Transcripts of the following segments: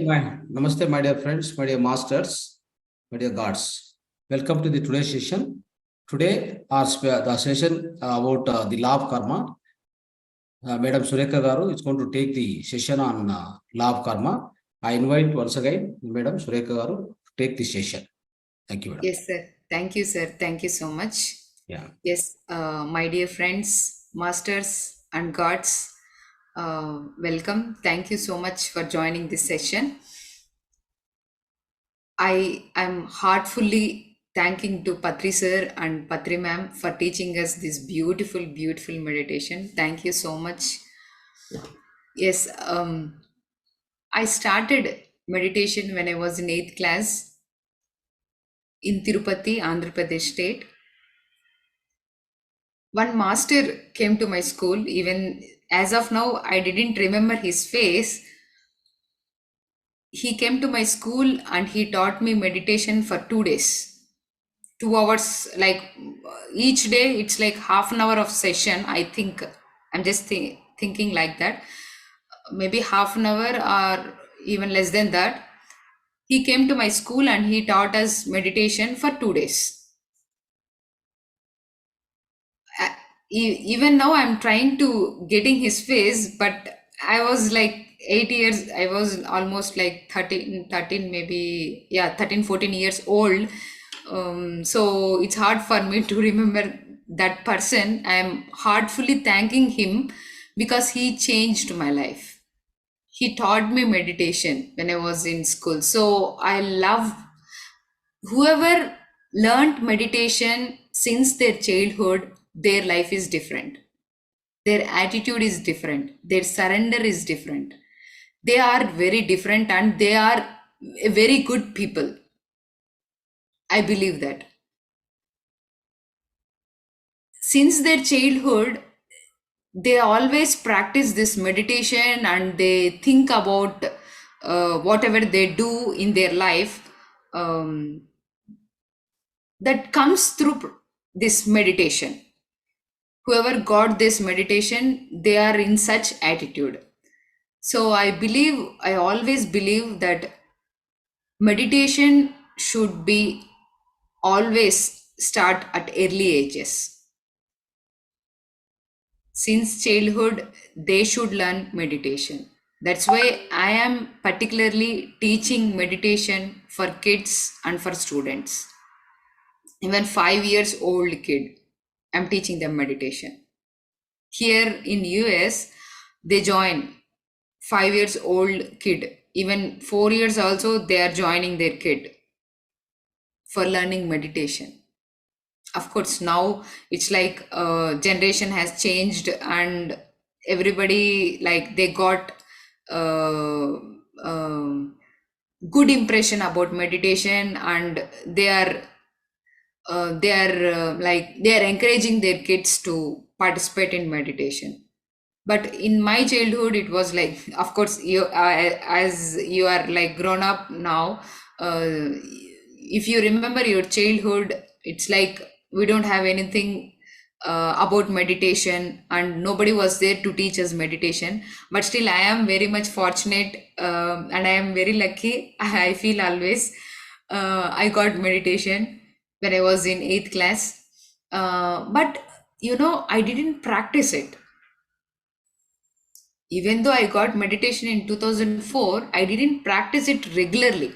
Namaste, my dear friends, my dear masters, my dear gods. Welcome to the today's session. Today, the session about the law of karma. Madam Surekha Garu is going to take the session on law of karma. I invite once again Madam Surekha Garu to take the session. Thank you, madam. Yes, sir. Thank you, sir. Thank you so much. Yeah. Yes, my dear friends, masters, and gods, welcome. Thank you so much for joining this session. I am heartfully thanking to Patri sir and Patri ma'am for teaching us this beautiful, beautiful meditation. Thank you so much. Yes, I started meditation when I was in 8th class in Tirupati, Andhra Pradesh state. One master came to my school. Even as of now, I didn't remember his face. He came to my school and he taught me meditation for 2 days, 2 hours. Like each day, it's like half an hour of session. I think I'm just thinking like that. Maybe half an hour or even less than that. He came to my school and he taught us meditation for 2 days. Even now I'm trying to getting his face, but I was like 8 years, I was almost like 13 maybe, yeah, 13 14 years old. So it's hard for me to remember that person. I am heartfully thanking him because he changed my life. He taught me meditation when I was in school. So I love whoever learned meditation since their childhood, their life is different, their attitude is different, their surrender is different. They are very different and they are very good people. I believe that since their childhood they always practice this meditation and they think about whatever they do in their life, that comes through this meditation. Whoever got this meditation, they are in such attitude. So I always believe that meditation should be always start at early ages. Since childhood, they should learn meditation. That's why I am particularly teaching meditation for kids and for students. Even 5 years old kid, I'm teaching them meditation. Here in US, they join 5 years old kid. Even 4 years also, they are joining their kid for learning meditation. Of course, now it's like generation has changed and everybody like they got uh, um good impression about meditation and they are encouraging their kids to participate in meditation. But in my childhood it was like, of course, you as you are like grown up now, if you remember your childhood, it's like we don't have anything about meditation and nobody was there to teach us meditation. But still I am very much fortunate, and I am very lucky. I feel always I got meditation when I was in 8th class, but I didn't practice it. Even though I got meditation in 2004, I didn't practice it regularly.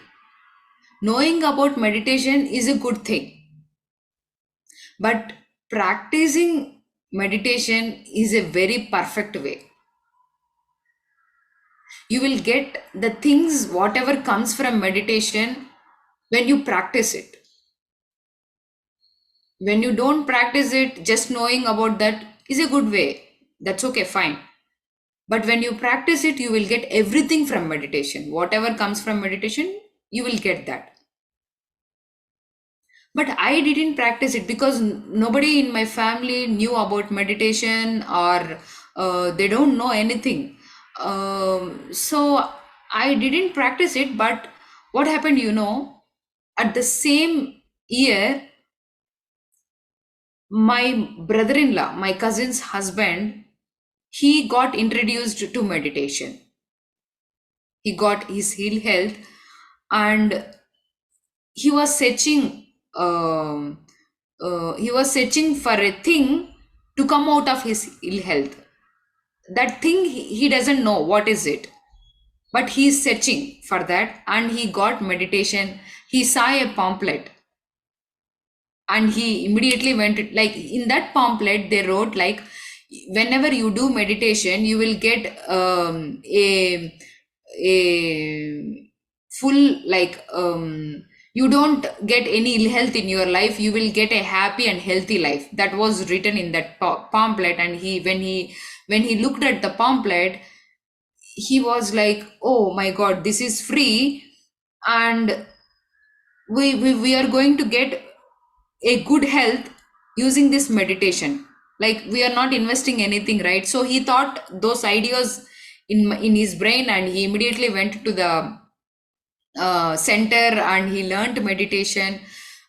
Knowing about meditation is a good thing, but practicing meditation is a very perfect way. You will get the things, whatever comes from meditation, when you practice it. When you don't practice it, just knowing about that is a good way. That's okay, fine. But when you practice it, you will get everything from meditation. Whatever comes from meditation, you will get that. But I didn't practice it because nobody in my family knew about meditation, or they don't know anything. So I didn't practice it. But what happened, at the same year, my brother-in-law, my cousin's husband, he got introduced to meditation. He got his ill health, and he was searching. He was searching for a thing to come out of his ill health. That thing he doesn't know what is it, but he's searching for that, and he got meditation. He saw a pamphlet, and he immediately went like, in that pamphlet they wrote like, whenever you do meditation you will get a full like, you don't get any ill health in your life, you will get a happy and healthy life. That was written in that pamphlet. And when he looked at the pamphlet, he was like, oh my god, this is free, and we are going to get a good health using this meditation. Like, we are not investing anything, right? So he thought those ideas in his brain, and he immediately went to the center, and he learned meditation,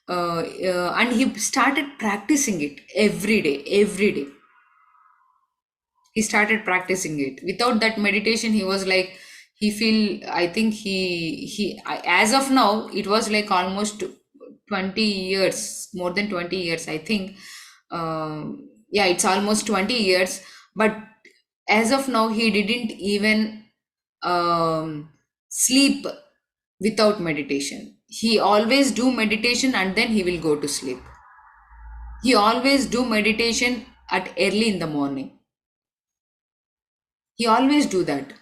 and he started practicing it every day. He started practicing it. Without that meditation, he was like, he feel, I think as of now, it was like almost 20 years, more than 20 years, I think. Yeah, it's almost 20 years. But as of now, he didn't even sleep without meditation. He always do meditation and then he will go to sleep. He always do meditation at early in the morning. He always do that.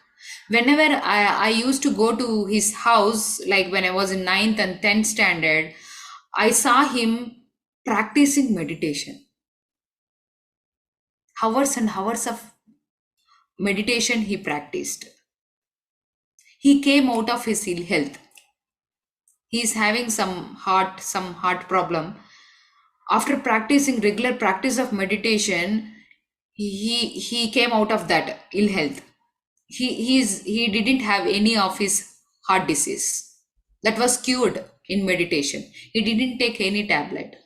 Whenever I used to go to his house, like when I was in 9th and 10th standard, I saw him practicing meditation. Hours and hours of meditation he practiced. He came out of his ill health. He is having some heart problem. After practicing regular practice of meditation, he came out of that ill health. He didn't have any of his heart disease. That was cured in meditation. He didn't take any tablet.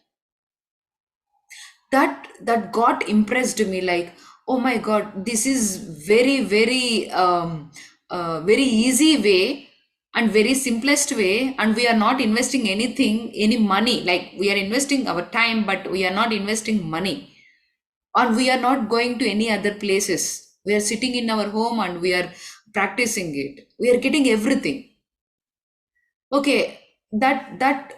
That got impressed me, like, oh my god, this is very easy way and very simplest way, and we are not investing any money. Like, we are investing our time, but we are not investing money, or we are not going to any other places. We are sitting in our home and we are practicing it. We are getting everything. Okay, that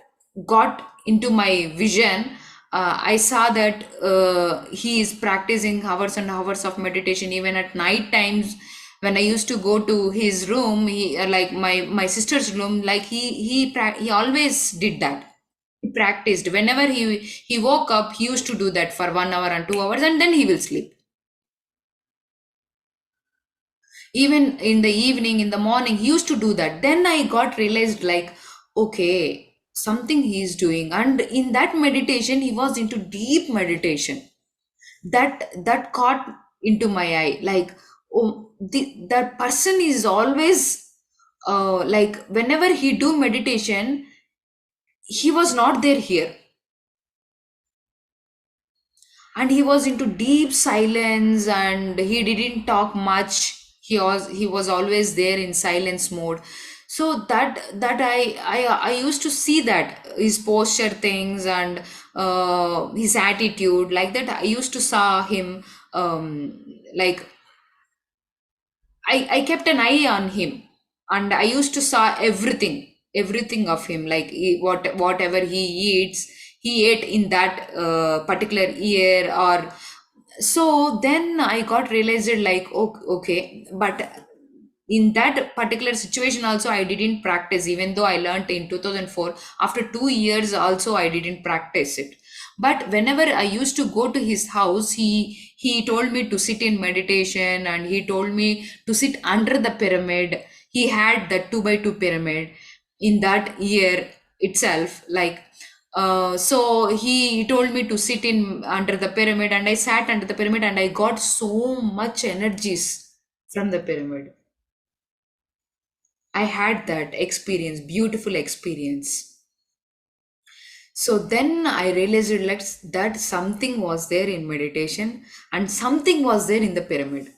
got into my vision. I saw that he is practicing hours and hours of meditation. Even at night times, when I used to go to his room, he like my sister's room, like he always did that. He practiced. Whenever he woke up, he used to do that for 1 hour and 2 hours, and then he will sleep. Even in the evening, in the morning, he used to do that. Then I got realized, like, okay, something he is doing. And in that meditation, he was into deep meditation. That caught into my eye, like, oh, that person is always like, whenever he do meditation, he was not there here, and he was into deep silence, and he didn't talk much. He was always there in silence mode. So that I used to see that his posture things, and his attitude, like that I used to saw him, like, I kept an eye on him, and I used to saw everything of him, like, whatever he eats, he ate in that particular year. Or so then I got realized, like, okay, but in that particular situation also I didn't practice, even though I learned in 2004. After 2 years also I didn't practice it. But whenever I used to go to his house, he told me to sit in meditation, and he told me to sit under the pyramid. He had the 2 by 2 pyramid in that year itself, like, so he told me to sit in under the pyramid, and I sat under the pyramid, and I got so much energies from the pyramid. I had that experience, beautiful experience. So then I realized, that something was there in meditation, and something was there in the pyramid.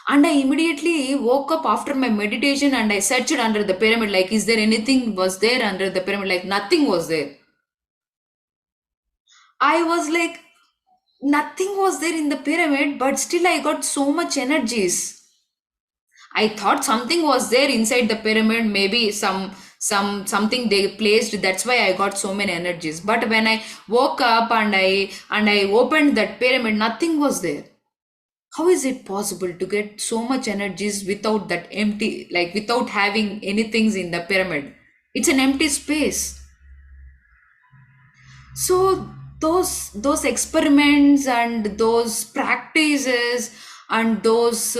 And I immediately woke up after my meditation and I searched under the pyramid, like, is there anything was there under the pyramid? Like, nothing was there. I was like, nothing was there in the pyramid, but still I got so much energies. I thought something was there inside the pyramid, maybe something they placed. That's why I got so many energies. But when I woke up and I opened that pyramid, nothing was there. How is it possible to get so much energies without that empty, like without having anything in the pyramid? It's an empty space. So those experiments and those practices and those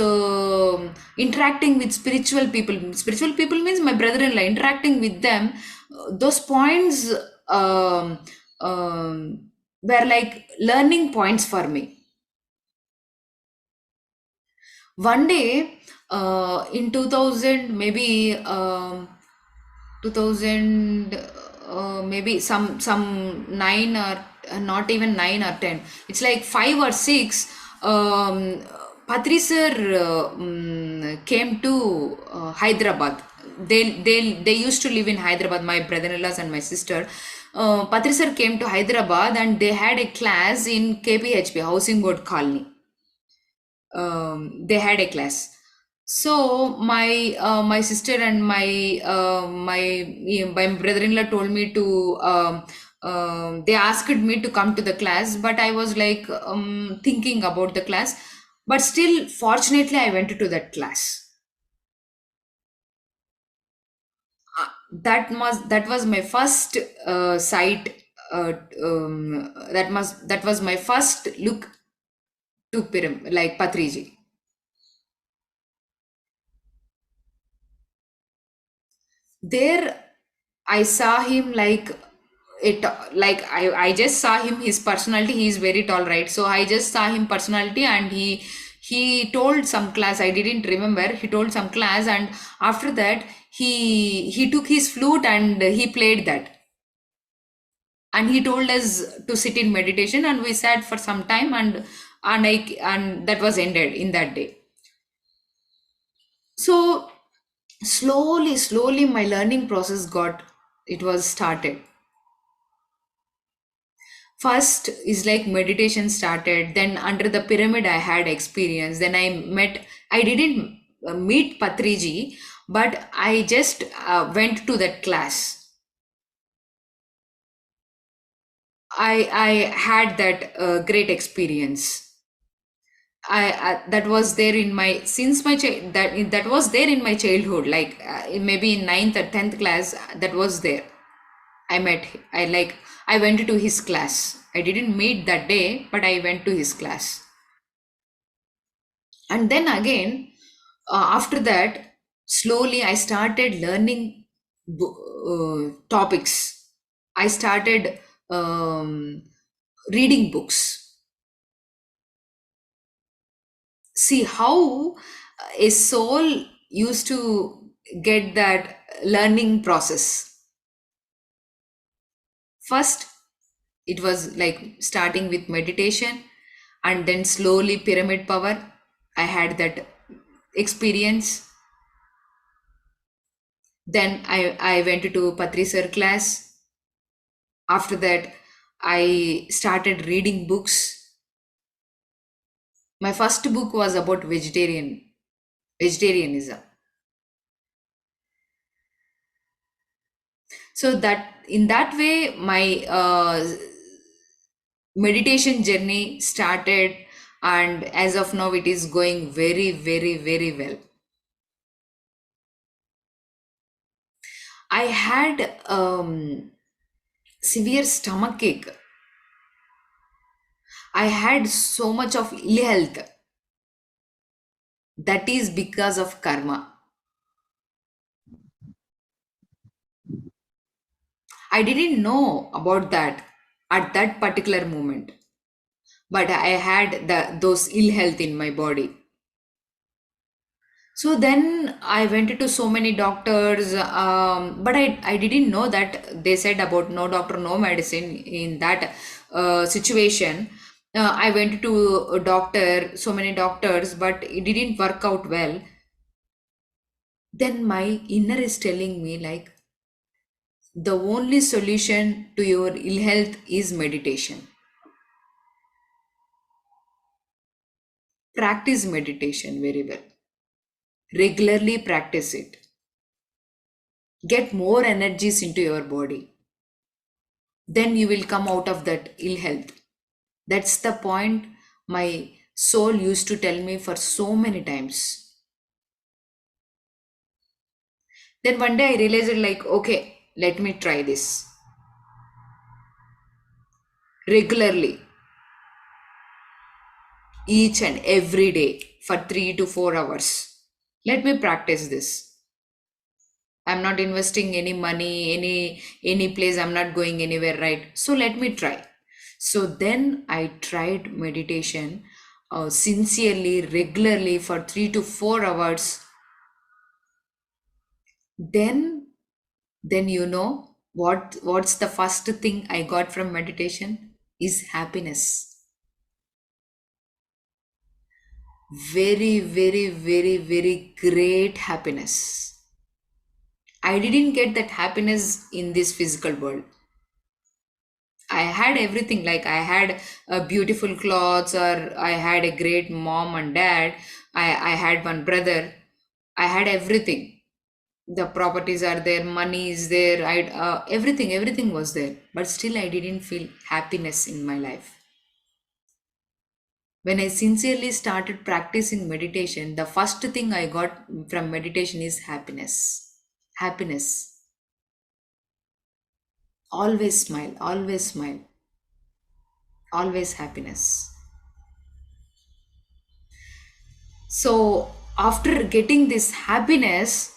interacting with spiritual people means my brother-in-law, interacting with them, those points um, were like learning points for me. One day in 2000, maybe 2000, maybe some 9 or not even 9 or 10, it's like 5 or 6, Patri sir came to Hyderabad. They used to live in Hyderabad, my brother-in-laws and my sister. Patri sir came to Hyderabad and they had a class in KPHP, Housing Board Colony. They had a class. So my sister and my brother-in-law told me to they asked me to come to the class, but I was like thinking about the class. But still, fortunately, I went to that class. That was my first sight. That was my first look to Piram, like Patriji. There I saw him like it, like I just saw him, his personality. He is very tall, right? So I just saw him personality, and he told some class, I didn't remember, he told some class, and after that he took his flute and he played that, and he told us to sit in meditation, and we sat for some time, and that was ended in that day. So slowly my learning process got, it was started. First is like meditation started, then under the pyramid I had experience, then I didn't meet Patriji, but I just went to that class. I had that great experience. I that was there in my, since my that was there in my childhood, like maybe in ninth or 10th class, that was there. I met, I went to his class. I didn't meet that day, but I went to his class. And then again, after that, slowly I started learning topics. I started reading books. See how a soul used to get that learning process. First, it was like starting with meditation, and then slowly pyramid power. I had that experience. Then I went to Patri sir class. After that, I started reading books. My first book was about vegetarianism. So that in that way, my meditation journey started, and as of now, it is going very well. I had severe stomach ache. I had so much of ill health. That is because of karma. I didn't know about that at that particular moment, but I had those ill health in my body. So then I went to so many doctors, but I didn't know that they said about no doctor, no medicine in that situation. I went to a doctor, so many doctors, but it didn't work out well. Then my inner is telling me like the only solution to your ill health is meditation. Practice meditation very well. Regularly practice it. Get more energies into your body. Then you will come out of that ill health. That's the point my soul used to tell me for so many times. Then one day I realized like, okay, let me try this regularly, each and every day for 3 to 4 hours. Let me practice this. I'm not investing any money, any place. I'm not going anywhere, right? So let me try. So then I tried meditation sincerely, regularly for 3 to 4 hours. Then you know what's the first thing I got from meditation is happiness. Very, very, very, very great happiness. I didn't get that happiness in this physical world. I had everything, like I had beautiful clothes, or I had a great mom and dad. I had one brother. I had everything. The properties are there, money is there. Everything was there. But still, I didn't feel happiness in my life. When I sincerely started practicing meditation, the first thing I got from meditation is happiness. Happiness. Always smile, always smile, always happiness. So, after getting this happiness,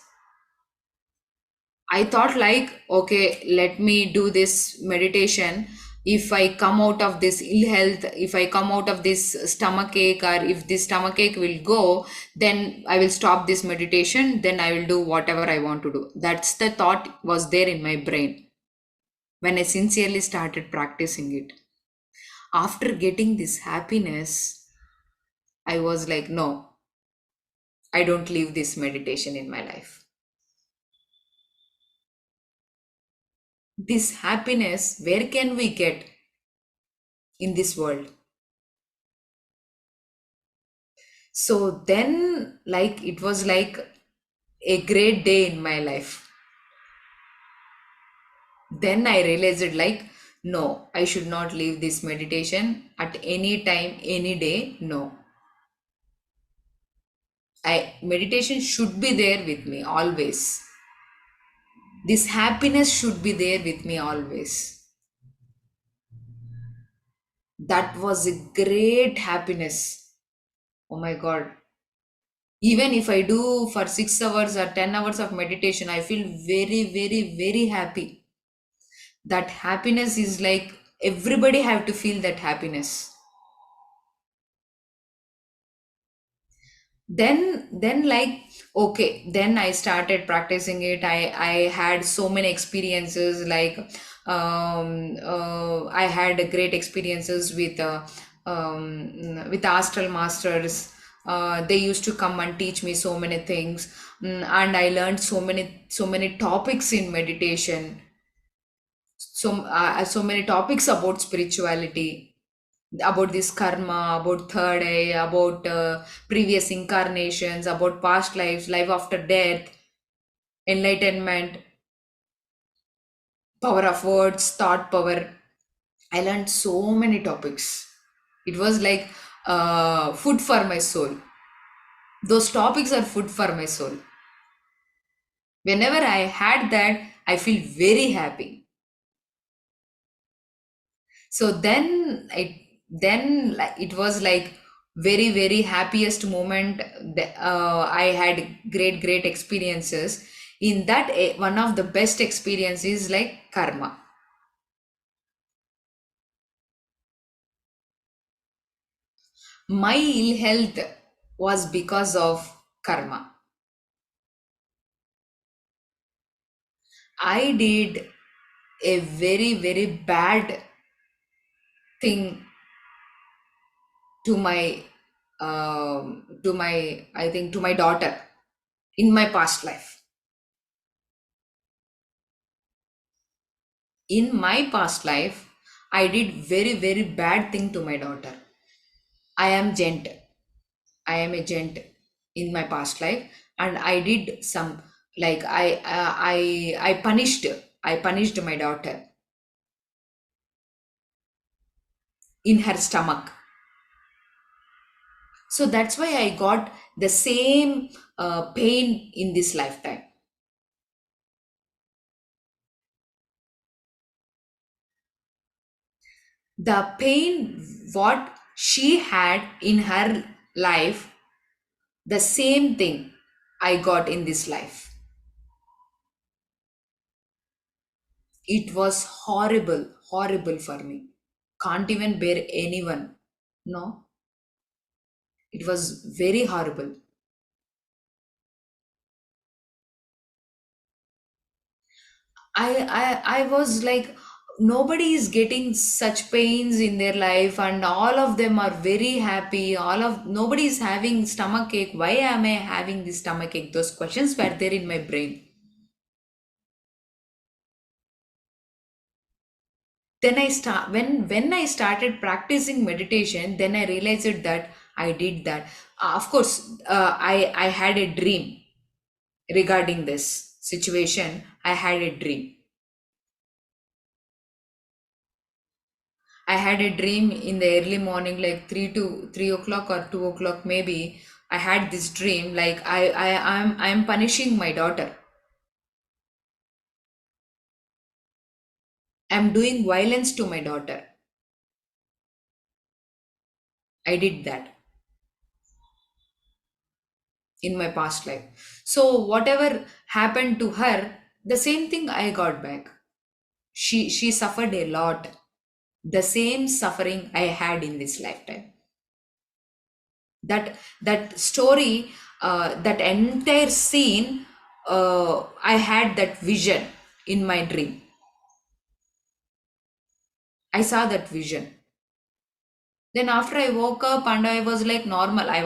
I thought, like, okay, let me do this meditation. If I come out of this ill health, if I come out of this stomach ache, or if this stomach ache will go, then I will stop this meditation, then I will do whatever I want to do. That's the thought was there in my brain when I sincerely started practicing it. After getting this happiness, I was like, no, I don't leave this meditation in my life. This happiness, where can we get in this world? So then, like, it was like a great day in my life. Then I realized it like, no, I should not leave this meditation at any time, any day. No. Meditation should be there with me always. This happiness should be there with me always. That was a great happiness. Oh my God. Even if I do for 6 hours or 10 hours of meditation, I feel very, very, very happy. That happiness is like everybody have to feel that happiness. Then like, okay, then I started practicing it. I had so many experiences, like I had great experiences with astral masters. They used to come and teach me so many things. And I learned so many topics in meditation, so many topics about spirituality, about this karma, about third eye, about previous incarnations, about past lives, life after death, enlightenment, power of words, thought power. I learned so many topics. It was like food for my soul. Those topics are food for my soul. Whenever I had that, I feel very happy. So then like, it was like very, very happiest moment. I had great experiences in that. One of the best experiences like karma. My ill health was because of karma. I did a very, very bad thing to my I think to my daughter in my past life. In my past life, I did very, very bad thing to my daughter. I am gent. I am a gent in my past life, and I did some, like I punished my daughter in her stomach. So that's why I got the same pain in this lifetime. The pain what she had in her life, the same thing I got in this life. It was horrible, horrible for me. Can't even bear anyone. No, it was very horrible. I was like, nobody is getting such pains in their life, and all of them are very happy. Nobody is having stomach ache. Why am I having this stomach ache? Those questions were there in my brain. Then I start when I started practicing meditation, then I realized that I did that. Of course, I had a dream regarding this situation. I had a dream. I had a dream in the early morning, like 3 o'clock or 2 o'clock maybe. I had this dream like I'm punishing my daughter. I'm doing violence to my daughter. I did that in my past life. So whatever happened to her, the same thing I got back. She suffered a lot. The same suffering I had in this lifetime. That story, that entire scene, I had that vision in my dream. I saw that vision. Then after I woke up and I was like normal, I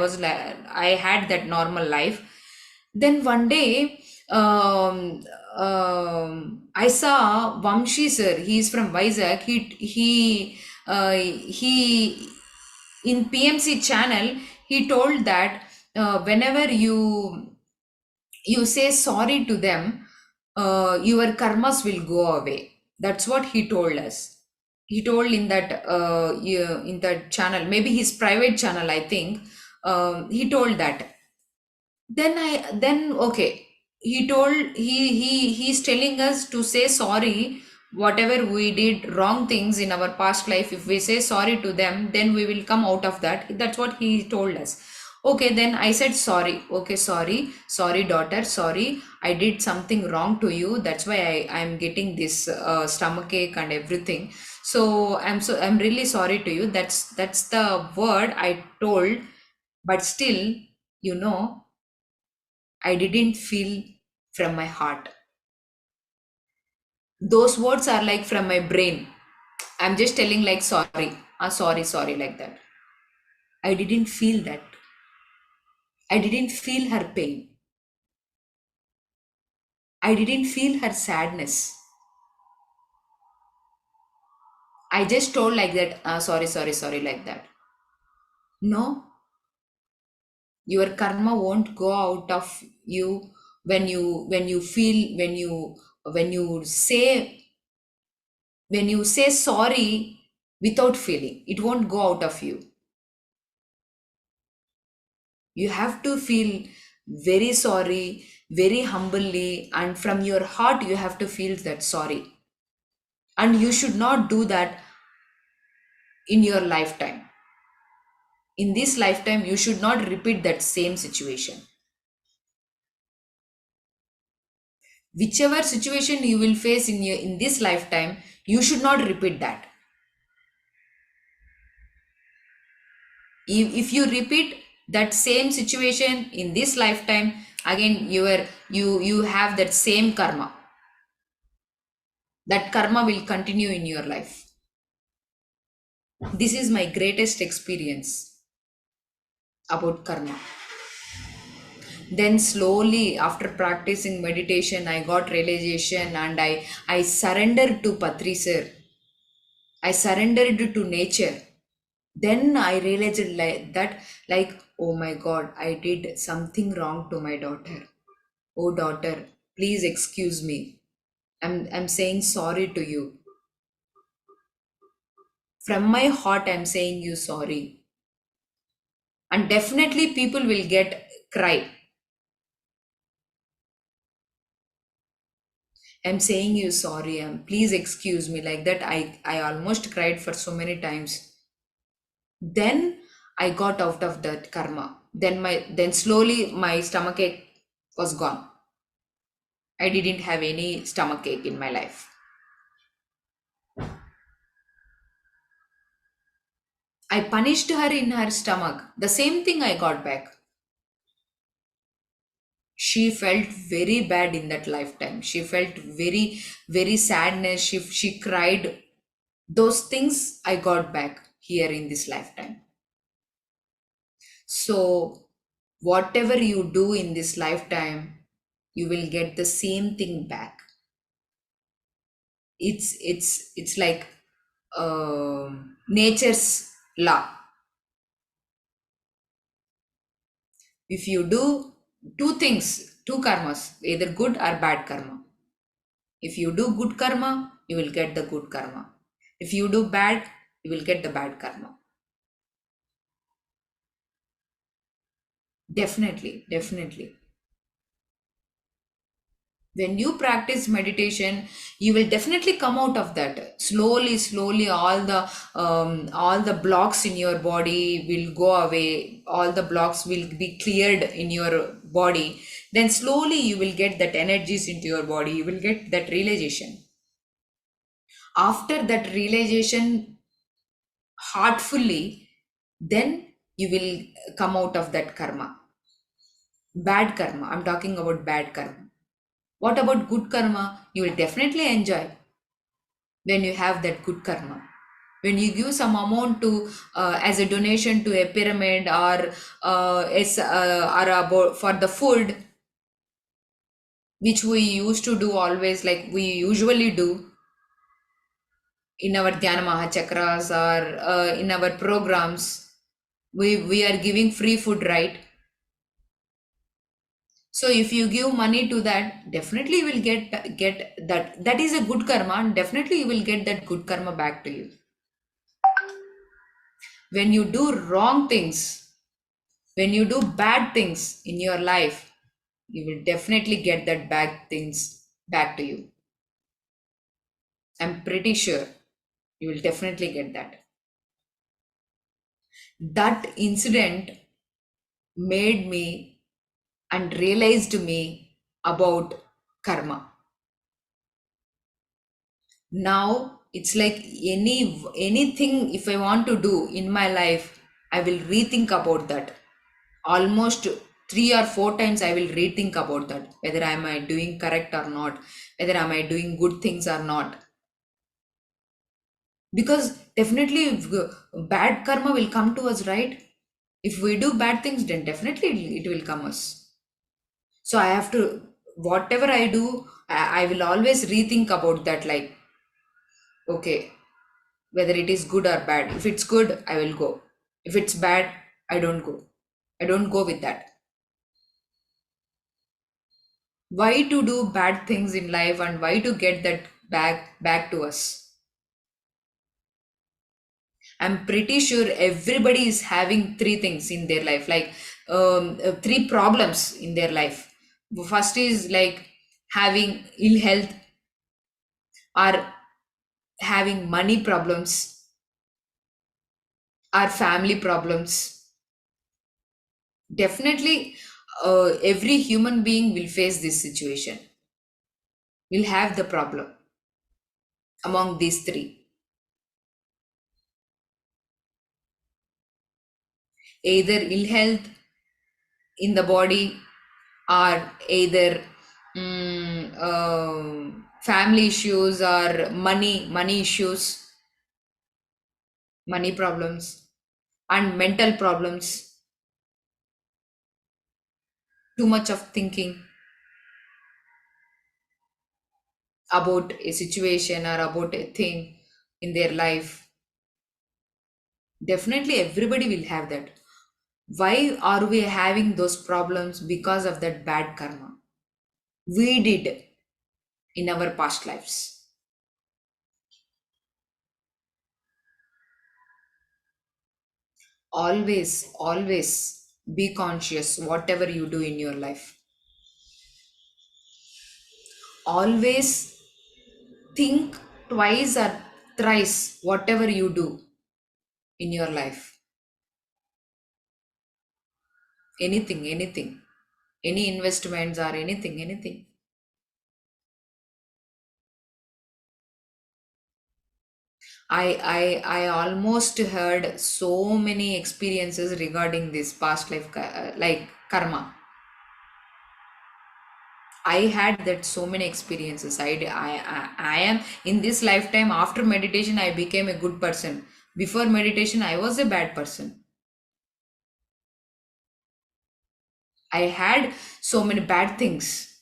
had that normal life. Then one day, I saw Vamshi sir. He's from Vizag. He in PMC channel. He told that whenever you say sorry to them, your karmas will go away. That's what he told us. He told in that in that channel, maybe his private channel, I think. He told that. Then okay, he's telling us to say sorry whatever we did wrong things in our past life. If we say sorry to them, then we will come out of that. That's what he told us. Okay, then I said sorry. Okay, sorry daughter, sorry, I did something wrong to you. That's why I'm getting this stomach ache and everything. So I'm really sorry to you. That's the word I told. But still, you know, I didn't feel from my heart. Those words are like from my brain. I'm just telling like sorry, sorry, like that. I didn't feel that. I didn't feel her pain. I didn't feel her sadness. I just told like that, sorry, like that. No, your karma won't go out of you when you feel when you say sorry without feeling. It won't go out of you. You have to feel very sorry, very humbly, and from your heart, you have to feel that sorry. And you should not do that in your lifetime. In this lifetime, you should not repeat that same situation. Whichever situation you will face in this lifetime, you should not repeat that. If you repeat that same situation in this lifetime, again you have that same karma. That karma will continue in your life. This is my greatest experience. about karma. Then slowly, after practicing meditation, I got realization, and I surrendered to Patri sir. I surrendered to nature. Then I realized like, oh my God, I did something wrong to my daughter. Oh daughter, please excuse me. I'm saying sorry to you. From my heart, I'm saying you sorry. And definitely people will get cry. I'm saying you sorry. Please excuse me. Like that, I almost cried for so many times. Then I got out of that karma. Then slowly my stomach ache was gone. I didn't have any stomach ache in my life. I punished her in her stomach. The same thing I got back. She felt very bad in that lifetime. She felt very, very sadness. She cried. Those things I got back here in this lifetime. So whatever you do in this lifetime, you will get the same thing back. It's like nature's law. If you do two things, two karmas, either good or bad karma. If you do good karma, you will get the good karma. If you do bad, you will get the bad karma. Definitely, definitely. When you practice meditation, you will definitely come out of that. Slowly, all the blocks in your body will go away. All the blocks will be cleared in your body. Then slowly you will get that energies into your body. You will get that realization. After that realization, heartfully, then you will come out of that karma. Bad karma. I'm talking about bad karma. What about good karma? You will definitely enjoy when you have that good karma. When you give some amount to as a donation to a pyramid, or or about for the food, which we used to do always, like we usually do in our Dhyana Mahachakras, or in our programs, we are giving free food, right? So if you give money to that, definitely you will get that. That is a good karma, and definitely you will get that good karma back to you. When you do wrong things, when you do bad things in your life, you will definitely get that bad things back to you. I'm pretty sure you will definitely get that. That incident made me and realized me about karma. Now it's like anything, if I want to do in my life, I will rethink about that. Almost 3 or 4 times I will rethink about that, whether am I doing correct or not, whether am I doing good things or not. Because definitely bad karma will come to us, right? If we do bad things, then definitely it will come us. So I have to, whatever I do, I will always rethink about that, like, okay, whether it is good or bad. If it's good, I will go. If it's bad, I don't go. I don't go with that. Why to do bad things in life, and why to get that back to us? I'm pretty sure everybody is having three things in their life, like three problems in their life. First is like having ill health, or having money problems, or family problems. Definitely, every human being will face this situation, will have the problem among these three. Either ill health in the body, or either family issues, or money issues, money problems, and mental problems. too much of thinking about a situation or about a thing in their life. Definitely everybody will have that. Why are we having those problems? Because of that bad karma we did in our past lives. Always be conscious whatever you do in your life. Always think twice or thrice whatever you do in your life. Anything, any investments or anything. I almost heard so many experiences regarding this past life, like karma. I had that so many experiences. I am in this lifetime. After meditation, I became a good person. Before meditation, I was a bad person. I had so many bad things.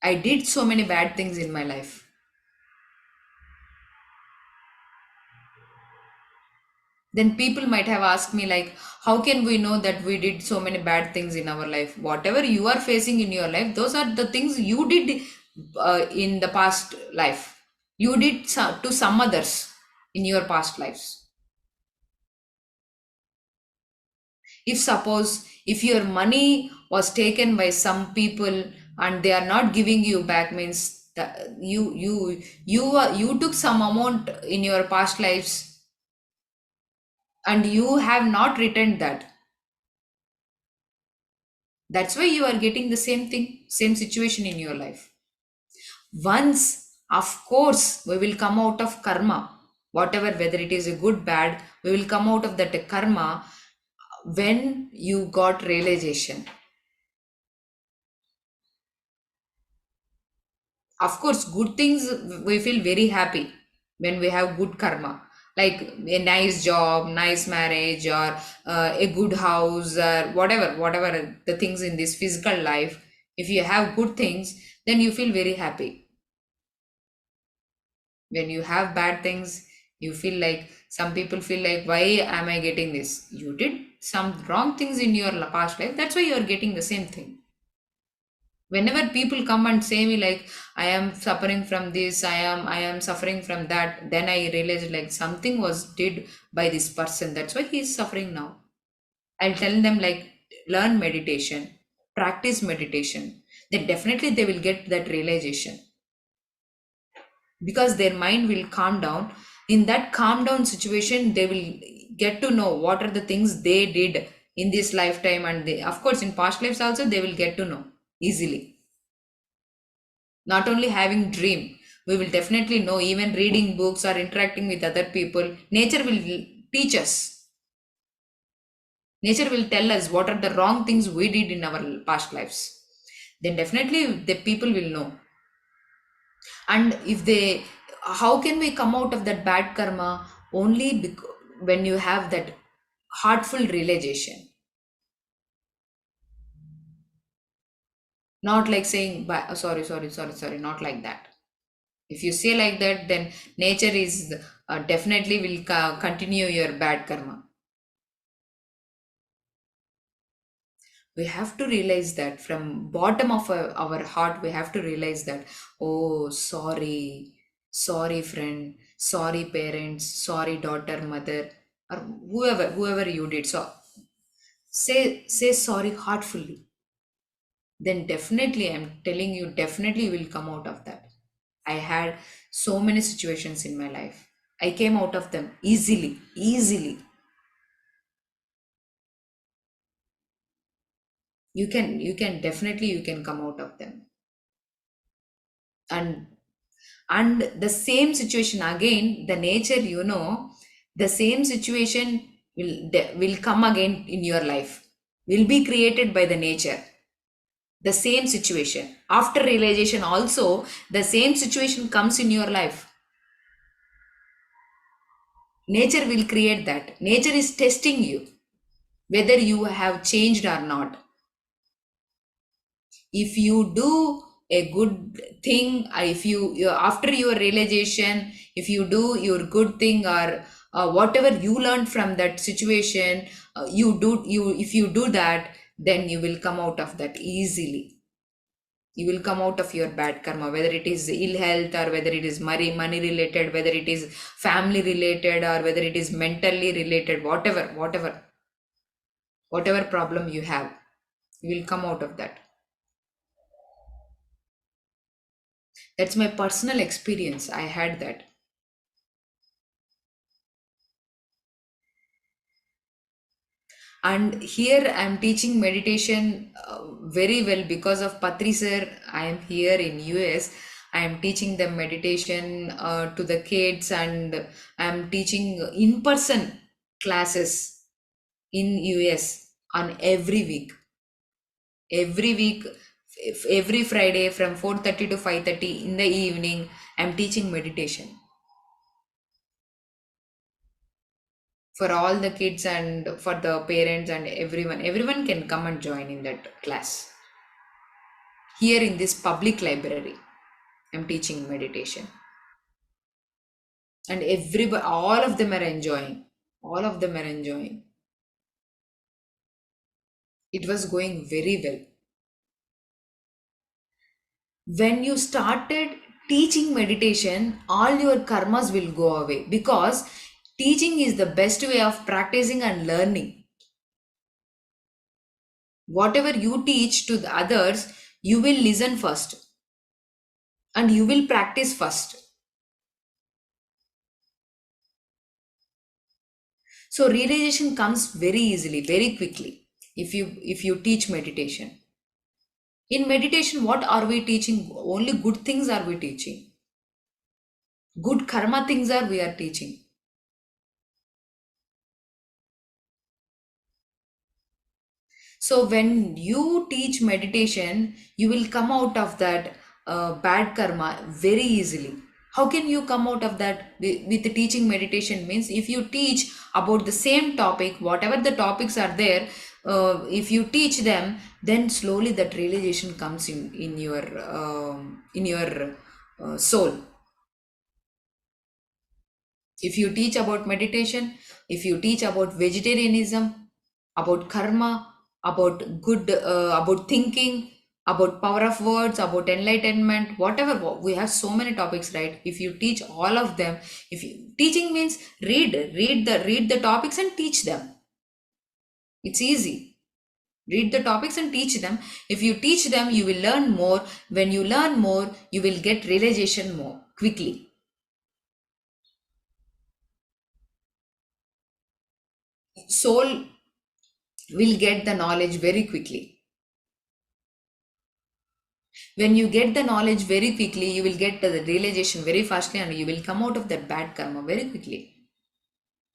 I did so many bad things in my life. Then people might have asked me, like, how can we know that we did so many bad things in our life? Whatever you are facing in your life, those are the things you did in the past life. You did to some others in your past lives. If suppose if your money was taken by some people and they are not giving you back, means that you took some amount in your past lives and you have not returned that. That's why you are getting the same thing, same situation in your life. Once, of course, we will come out of karma, whatever, whether it is a good, bad, we will come out of that karma when you got realization. Of course, good things, we feel very happy when we have good karma, like a nice job, nice marriage, or a good house, or whatever the things in this physical life. If you have good things, then you feel very happy. When you have bad things, you feel like, some people feel like, why am I getting this? You did some wrong things in your past life, that's why you are getting the same thing. Whenever people come and say me like, I am suffering from this, I am suffering from that, then I realize like something was did by this person, that's why he is suffering now. I'll tell them like, learn meditation, practice meditation, then definitely they will get that realization, because their mind will calm down. In that calm down situation, they will get to know what are the things they did in this lifetime, and they, of course, in past lives also they will get to know easily. Not only having dream, we will definitely know, even reading books or interacting with other people, nature will teach us. Nature will tell us what are the wrong things we did in our past lives, then definitely the people will know. And if they, how can we come out of that bad karma? Only when you have that heartful realization, not like saying, sorry, not like that. If you say like that, then nature is definitely will continue your bad karma. We have to realize that from bottom of our heart, we have to realize that, oh, sorry friend, sorry parents, sorry daughter, mother, or whoever you did. So say sorry heartfully. Then definitely, I'm telling you, definitely you will come out of that. I had so many situations in my life. I came out of them easily. You can definitely, you can come out of them. And the same situation again, the nature, the same situation will come again in your life, will be created by the nature. The same situation after realization also, the same situation comes in your life. Nature will create that. Nature is testing you whether you have changed or not. If you do a good thing, if after your realization, if you do your good thing, or whatever you learned from that situation, if you do that, then you will come out of that easily. You will come out of your bad karma, whether it is ill health, or whether it is money related, whether it is family related, or whether it is mentally related, whatever problem you have, you will come out of that. That's my personal experience. I had that. And here I'm teaching meditation very well because of Patri sir. I am here in US. I am teaching them meditation to the kids, and I'm teaching in person classes in US on every week. Every week, every Friday from 4:30 to 5:30 in the evening, I'm teaching meditation for all the kids and for the parents and everyone. Everyone can come and join in that class. Here in this public library, I'm teaching meditation, and everybody, all of them are enjoying. All of them are enjoying. It was going very well. When you started teaching meditation, all your karmas will go away, because teaching is the best way of practicing and learning. Whatever you teach to the others, you will listen first and you will practice first. So realization comes very easily, very quickly, if you teach meditation. In meditation, what are we teaching? Only good things are we teaching. Good karma things are we are teaching. So when you teach meditation, you will come out of that bad karma very easily. How can you come out of that with the teaching meditation? Means if you teach about the same topic, whatever the topics are there, if you teach them, then slowly that realization comes in your soul. If you teach about meditation, if you teach about vegetarianism, about karma, about good, about thinking, about power of words, about enlightenment, whatever, we have so many topics, right? If you teach all of them, if you teaching means read the topics and teach them. It's easy. Read the topics and teach them. If you teach them, you will learn more. When you learn more, you will get realization more quickly. Soul will get the knowledge very quickly. When you get the knowledge very quickly, you will get the realization very fastly, and you will come out of that bad karma very quickly.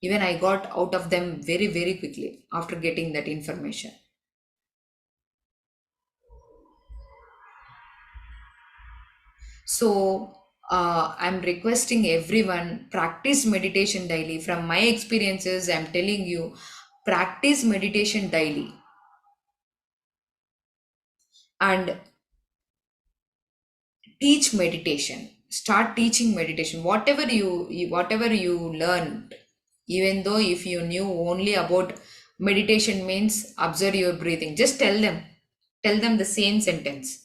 Even I got out of them very, very quickly after getting that information. So, I'm requesting everyone practice meditation daily. From my experiences, I'm telling you, practice meditation daily. And teach meditation. Start teaching meditation. Whatever you learned, even though if you knew only about meditation means observe your breathing, just tell them the same sentence.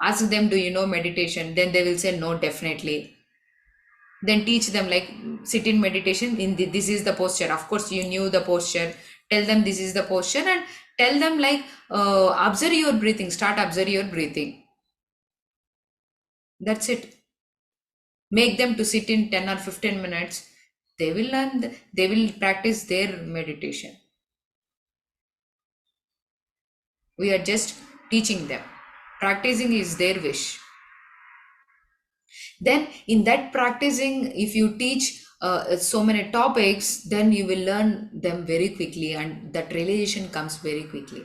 Ask them, do you know meditation? Then they will say no, definitely. Then teach them, like, sit in meditation in this is the posture. Of course you knew the posture. Tell them this is the posture, and tell them, like, observe your breathing. Start observe your breathing. That's it. Make them to sit in 10 or 15 minutes. They will learn, they will practice their meditation. We are just teaching them. Practicing is their wish. Then in that practicing, if you teach so many topics, then you will learn them very quickly, and that realization comes very quickly.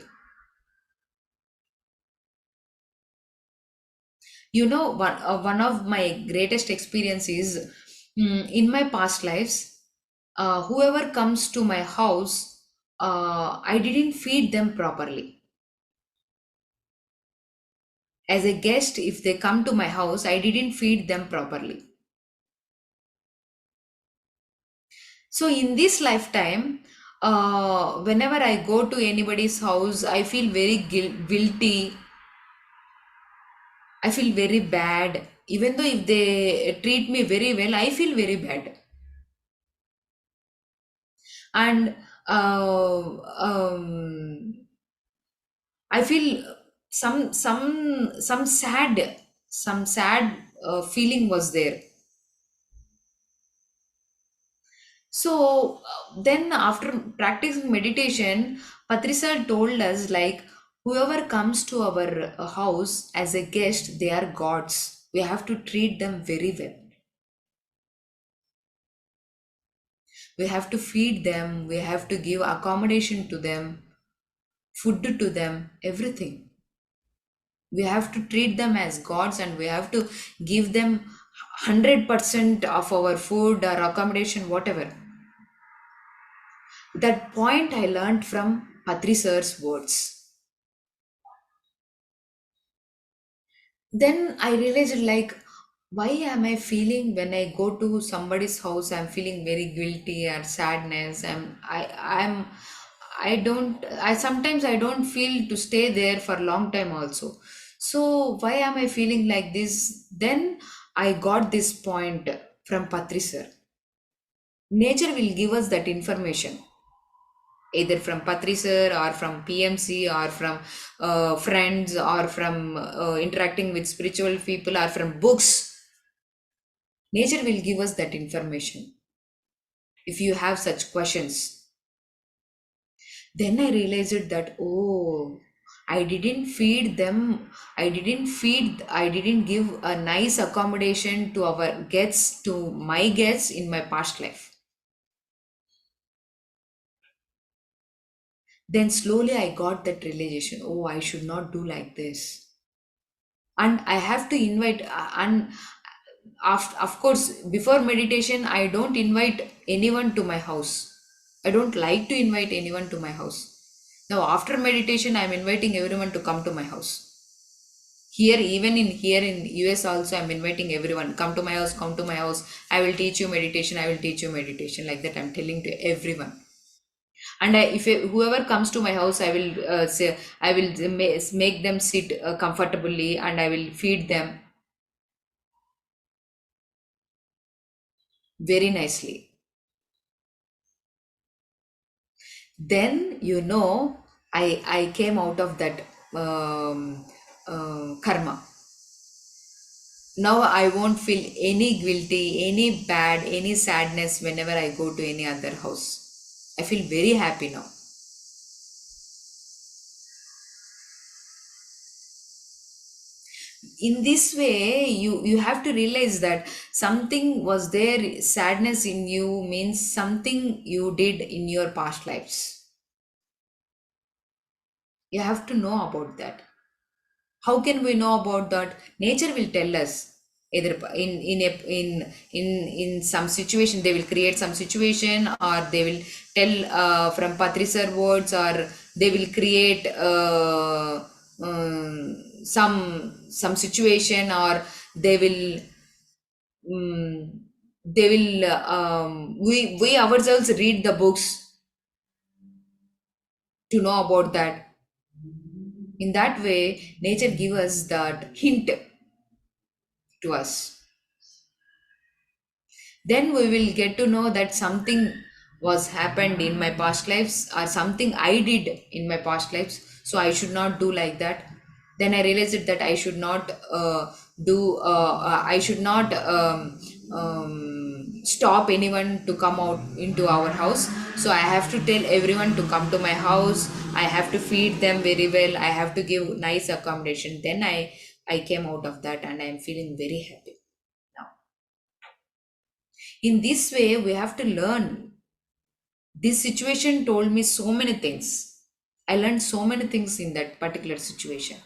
One of my greatest experiences, in my past lives, whoever comes to my house, I didn't feed them properly. As a guest, if they come to my house, I didn't feed them properly. So in this lifetime, whenever I go to anybody's house, I feel very guilty. I feel very bad. Even though if they treat me very well, I feel very bad. And I feel some sad feeling was there. So then after practicing meditation, Patrisar told us like whoever comes to our house as a guest, they are gods. We have to treat them very well. We have to feed them. We have to give accommodation to them, food to them, everything. We have to treat them as gods, and we have to give them 100% of our food or accommodation, whatever. That point I learned from Patri sir's words. Then I realized like, why am I feeling when I go to somebody's house, I'm feeling very guilty or sadness. I sometimes I don't feel to stay there for a long time also. So why am I feeling like this? Then I got this point from Patri sir. Nature will give us that information either from Patri sir or from PMC or from friends or from interacting with spiritual people or from books. Nature will give us that information if you have such questions. Then I realized that, oh, I didn't feed them. I didn't give a nice accommodation to our guests, to my guests in my past life. Then slowly I got that realization, oh, I should not do like this. And I have to invite, and of course, before meditation, I don't invite anyone to my house. I don't like to invite anyone to my house. Now, after meditation, I'm inviting everyone to come to my house. Here, even in here in US also, I'm inviting everyone, come to my house, come to my house. I will teach you meditation. I will teach you meditation. Like that, I'm telling to everyone. And whoever comes to my house, I will say I will make them sit comfortably, and I will feed them very nicely. Then I came out of that karma. Now I won't feel any guilty, any bad, any sadness whenever I go to any other house. I feel very happy now. In this way, you have to realize that something was there, sadness in you means something you did in your past lives. You have to know about that. How can we know about that? Nature will tell us. Either in some situation they will create some situation, or they will tell from Patrisar words, or they will create some situation, or they will we ourselves read the books to know about that. In that way, nature give us that hint to us. Then we will get to know that something was happened in my past lives, or something I did in my past lives, so I should not do like that. Then I realized that I should not I should not stop anyone to come out into our house. So I have to tell everyone to come to my house. I have to feed them very well. I have to give nice accommodation. Then I came out of that, and I am feeling very happy now. In this way, we have to learn. This situation told me so many things. I learned so many things in that particular situation.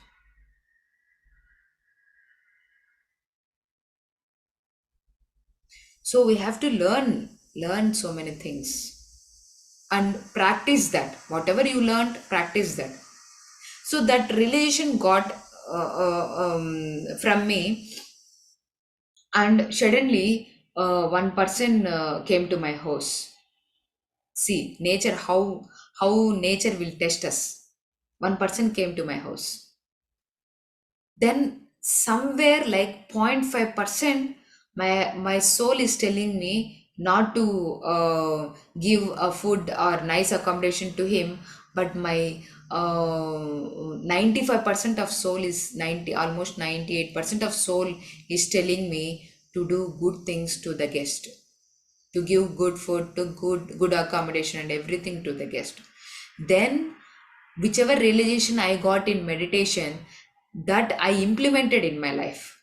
So we have to learn so many things and practice that. Whatever you learned, practice that. So that realization got from me, and suddenly one person came to my house. See, nature, how nature will test us. One person came to my house. Then somewhere like 0.5%, my soul is telling me not to give a food or nice accommodation to him, but my 95% of soul is 90, almost 98% of soul is telling me to do good things to the guest, to give good food, to good accommodation and everything to the guest. Then whichever realization I got in meditation, that I implemented in my life,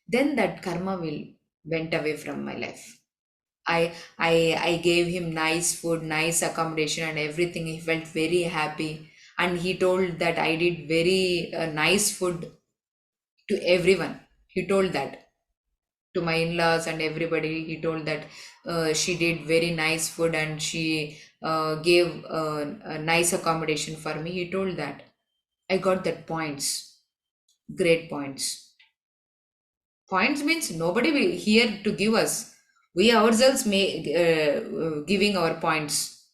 then that karma will went away from my life. I gave him nice food, nice accommodation and everything. He felt very happy, and he told that I did very nice food to everyone. He told that to my in-laws and everybody. He told that she did very nice food, and she gave a nice accommodation for me. He told that. I got that points, great points. Points means nobody will here to give us. We ourselves may giving our points.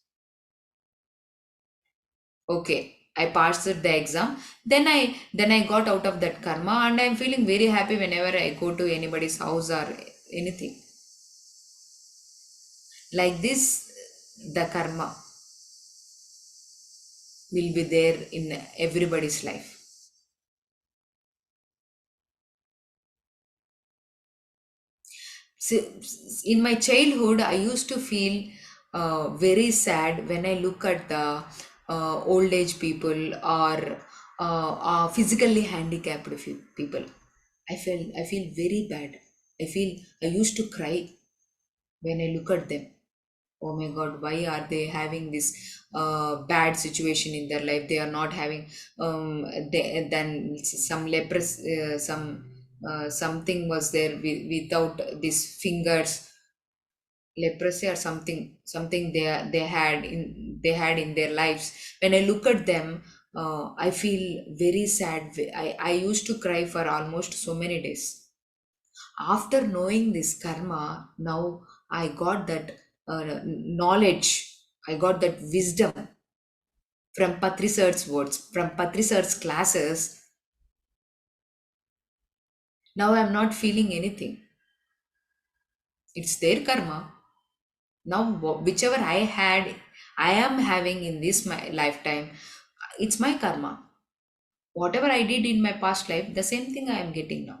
Okay, I passed the exam. Then I got out of that karma, and I'm feeling very happy whenever I go to anybody's house or anything. Like this, the karma will be there in everybody's life. So, in my childhood, I used to feel very sad when I look at the old age people or physically handicapped people. I feel very bad. I used to cry when I look at them. Oh my God, why are they having this bad situation in their life? They are not having then some leprosy, something was there without these fingers, leprosy or something they had in their lives. When I look at them, I feel very sad. I used to cry for almost so many days. After knowing this karma, now I got that knowledge, I got that wisdom from Patri Sir's words, from Patri Sir's classes. Now I'm not feeling anything. It's their karma. Now, whichever I am having in this my lifetime, it's my karma. Whatever I did in my past life, the same thing I am getting now.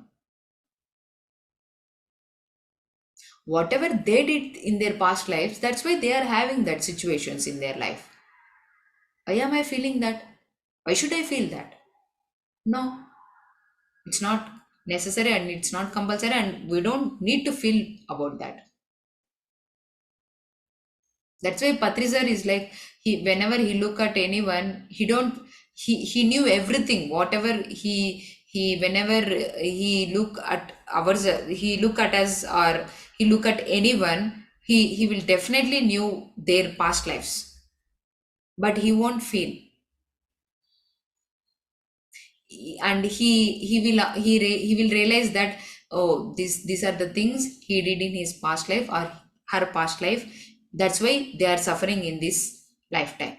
Whatever they did in their past lives, that's why they are having that situations in their life. Why am I feeling that? Why should I feel that? No, it's not necessary and it's not compulsory, and we don't need to feel about that. That's why Patrisar is like, he whenever he look at anyone, he don't he knew everything. Whatever he whenever he look at ours, he look at us or he look at anyone, he will definitely knew their past lives, but he won't feel. And he will realize that, oh, these are the things he did in his past life or her past life. That's why they are suffering in this lifetime.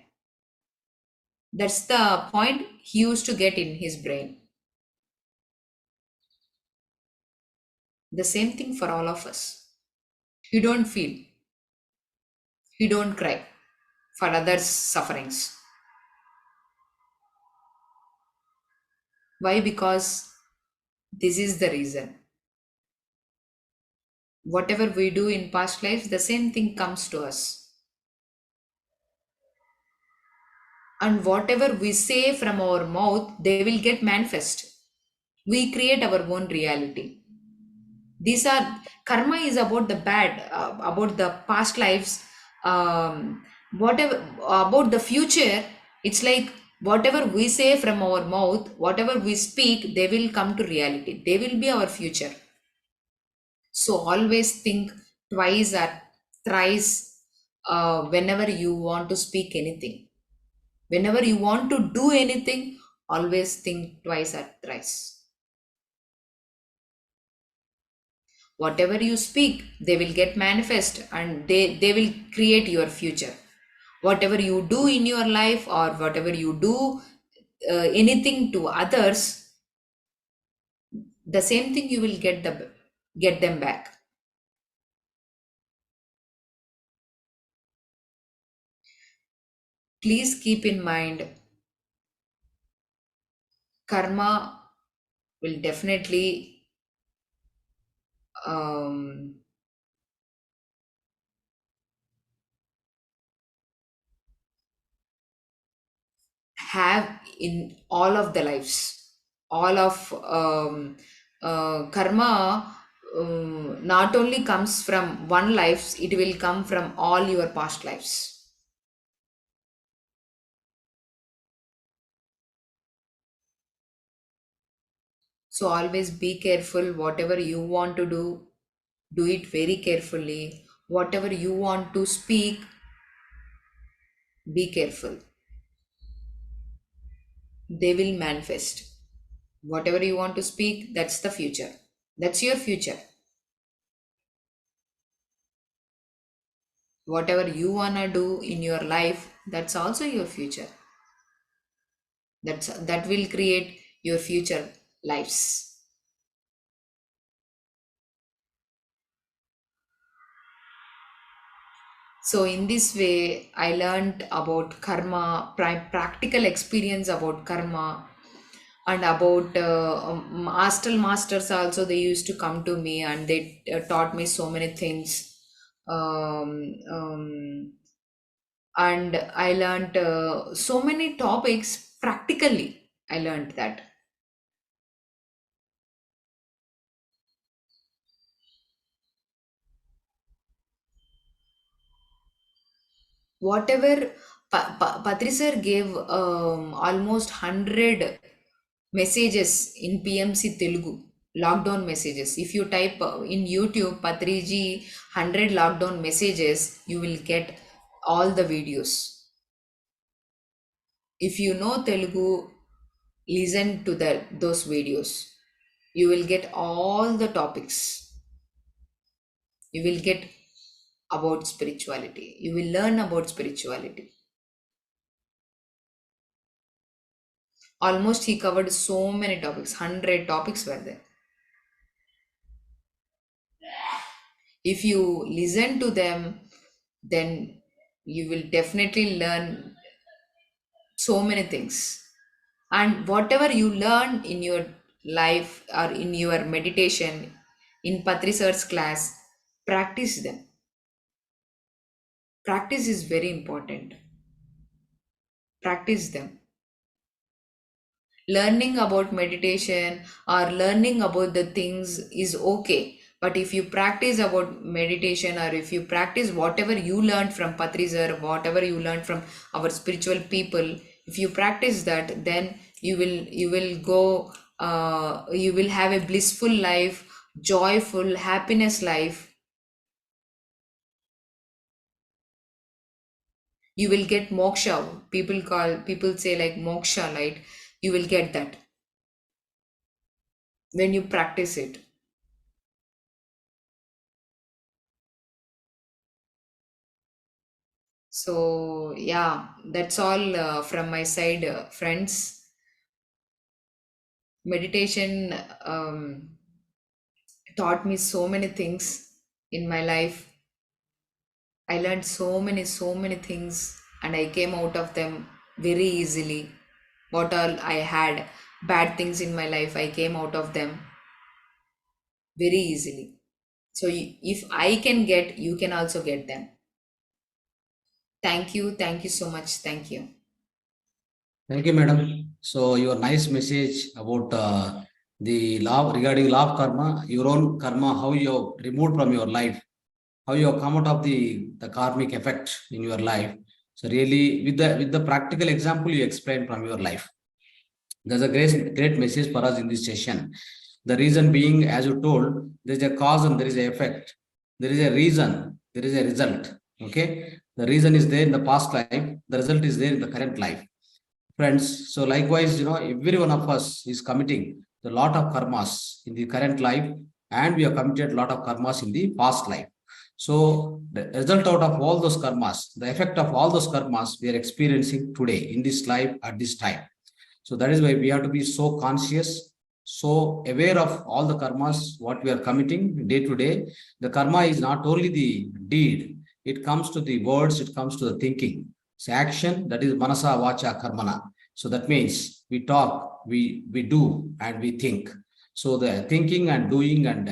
That's the point he used to get in his brain. The same thing for all of us. You don't feel, you don't cry for others sufferings. Why? Because this is the reason. Whatever we do in past lives, the same thing comes to us. And whatever we say from our mouth, they will get manifest. We create our own reality. These are karma is about the bad, about the past lives. Whatever about the future, it's like whatever we say from our mouth, whatever we speak, they will come to reality. They will be our future. So always think twice or thrice whenever you want to speak anything. Whenever you want to do anything, always think twice or thrice. Whatever you speak, they will get manifest, and they will create your future. Whatever you do in your life, or whatever you do, anything to others, the same thing you will get them back. Please keep in mind, karma will definitely um, have in all of the lives. All of karma not only comes from one life, it will come from all your past lives. So always be careful. Whatever you want to do it very carefully. Whatever you want to speak, be careful. They will manifest. Whatever you want to speak, that's the future. That's your future. Whatever you wanna do in your life, that's also your future. That will create your future lives. So in this way, I learned about karma, practical experience about karma, and about astral masters also. They used to come to me and they taught me so many things. Um, um, and I learned so many topics practically. I learned that. Whatever Patri sir gave almost 100 messages in PMC Telugu, lockdown messages. If you type in YouTube Patriji 100 lockdown messages, you will get all the videos. If you know Telugu, listen to those videos. You will get all the topics. You will get about spirituality. You will learn about spirituality. Almost he covered so many topics, 100 topics were there. If you listen to them, then you will definitely learn so many things. And whatever you learn in your life or in your meditation, in Patri Sir's class, practice them. Practice is very important. Practice them. Learning about meditation or learning about the things is okay, but if you practice about meditation, or if you practice whatever you learned from Patrizar, whatever you learned from our spiritual people, if you practice that, then you will go, you will have a blissful life, joyful happiness life. You will get moksha. People say like moksha, right? You will get that when you practice it. So, yeah, that's all from my side, friends. Meditation taught me so many things in my life. I learned so many things, and I came out of them very easily. What all I had, bad things in my life, I came out of them very easily. So, if I can get, you can also get them. Thank you. Thank you so much. Thank you. Thank you, madam. So your nice message about the law regarding law of karma, your own karma, how you have removed from your life, how you have come out of the karmic effect in your life. So really, with the practical example you explained from your life, there's a great message for us in this session. The reason being, as you told, there is a cause and there is an effect. There is a reason, there is a result. Okay, the reason is there in the past life, the result is there in the current life. Friends, so likewise, every one of us is committing a lot of karmas in the current life, and we have committed a lot of karmas in the past life. So the result out of all those karmas, the effect of all those karmas we are experiencing today in this life at this time. So that is why we have to be so conscious, so aware of all the karmas, what we are committing day to day. The karma is not only the deed, it comes to the words, it comes to the thinking. So action, that is manasa, vacha, karmana. So that means we talk, we do, and we think. So the thinking and doing and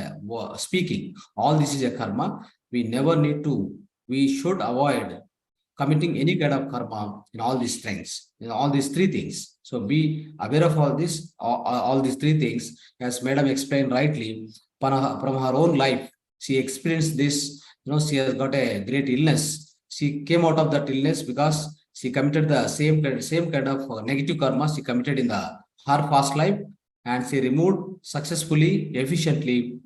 speaking, all this is a karma. We never need to, we should avoid committing any kind of karma in all these things, in all these three things. So be aware of all this, all these three things, as Madam explained rightly, from her own life. She experienced this, she has got a great illness. She came out of that illness because she committed the same kind of negative karma she committed in her past life, and she removed successfully, efficiently,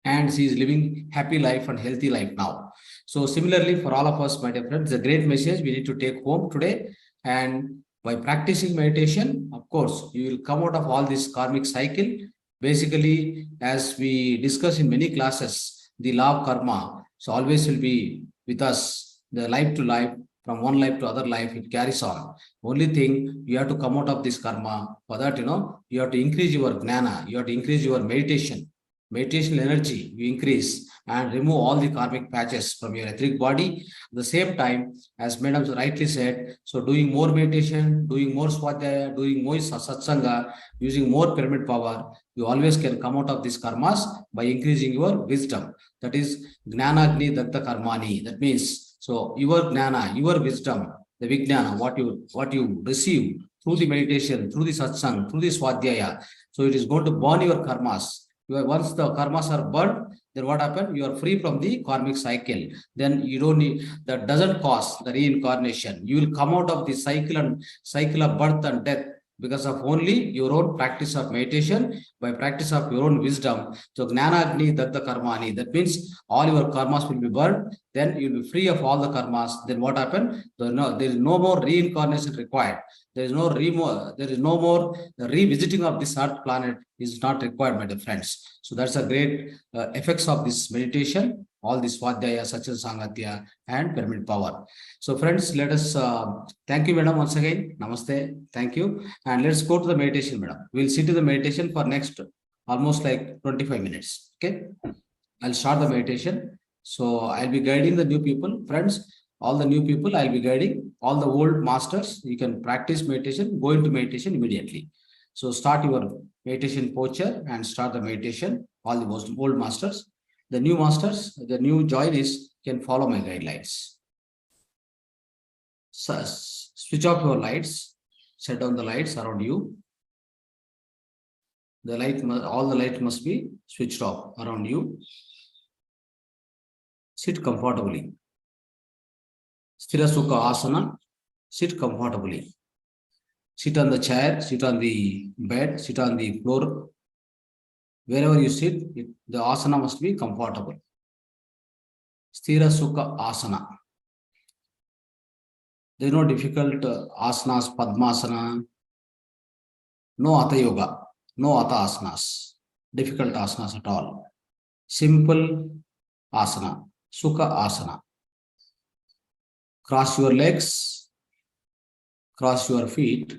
and she is living happy life and healthy life now. So similarly, for all of us, my dear friends, a great message we need to take home today. And by practicing meditation, of course, you will come out of all this karmic cycle. Basically, as we discuss in many classes, the law of karma, so always will be with us, the life to life, from one life to other life, it carries on. Only thing, you have to come out of this karma. For that, you have to increase your jnana, you have to increase your meditation energy, you increase and remove all the karmic patches from your etheric body. At the same time, as Madam rightly said, so doing more meditation, doing more swadhyaya, doing more satsanga, using more pyramid power, you always can come out of these karmas by increasing your wisdom. That is Gnana Agni Dagda Karmani. That means, so your Gnana, your wisdom, the Vijnana, what you receive through the meditation, through the satsang, through the swadhyaya, so it is going to burn your karmas. Once the karmas are burned, then what happens? You are free from the karmic cycle. Then you don't need, that doesn't cause the reincarnation. You will come out of the cycle of birth and death because of only your own practice of meditation, by practice of your own wisdom. So Gnana Agni Datta Karmani. That means all your karmas will be burned. Then you will be free of all the karmas. Then what happened? There is no more reincarnation required. There is no more revisiting of this earth planet is not required, my dear friends. So that's a great effects of this meditation, all this Svadhyaya, Satya Sangatya, and pyramid power. So friends, let us thank you, madam, once again. Namaste. Thank you. And let's go to the meditation, madam. We'll sit to the meditation for next almost like 25 minutes. Okay. I'll start the meditation. So I'll be guiding the new people, friends. All the new people I'll be guiding. All the old masters, you can practice meditation, go into meditation immediately. So start your meditation posture and start the meditation. All the old masters. The new masters, the new joinees can follow my guidelines. So switch off your lights, set down the lights around you. All the light must be switched off around you. Sit comfortably. Sthira Sukha Asana, sit comfortably. Sit on the chair, sit on the bed, sit on the floor. Wherever you sit, the asana must be comfortable. Sthira Sukha Asana. There is no difficult asanas, Padmasana, no Hatha Yoga, no Hatha asanas, difficult asanas at all. Simple asana, Sukha Asana. Cross your legs, cross your feet.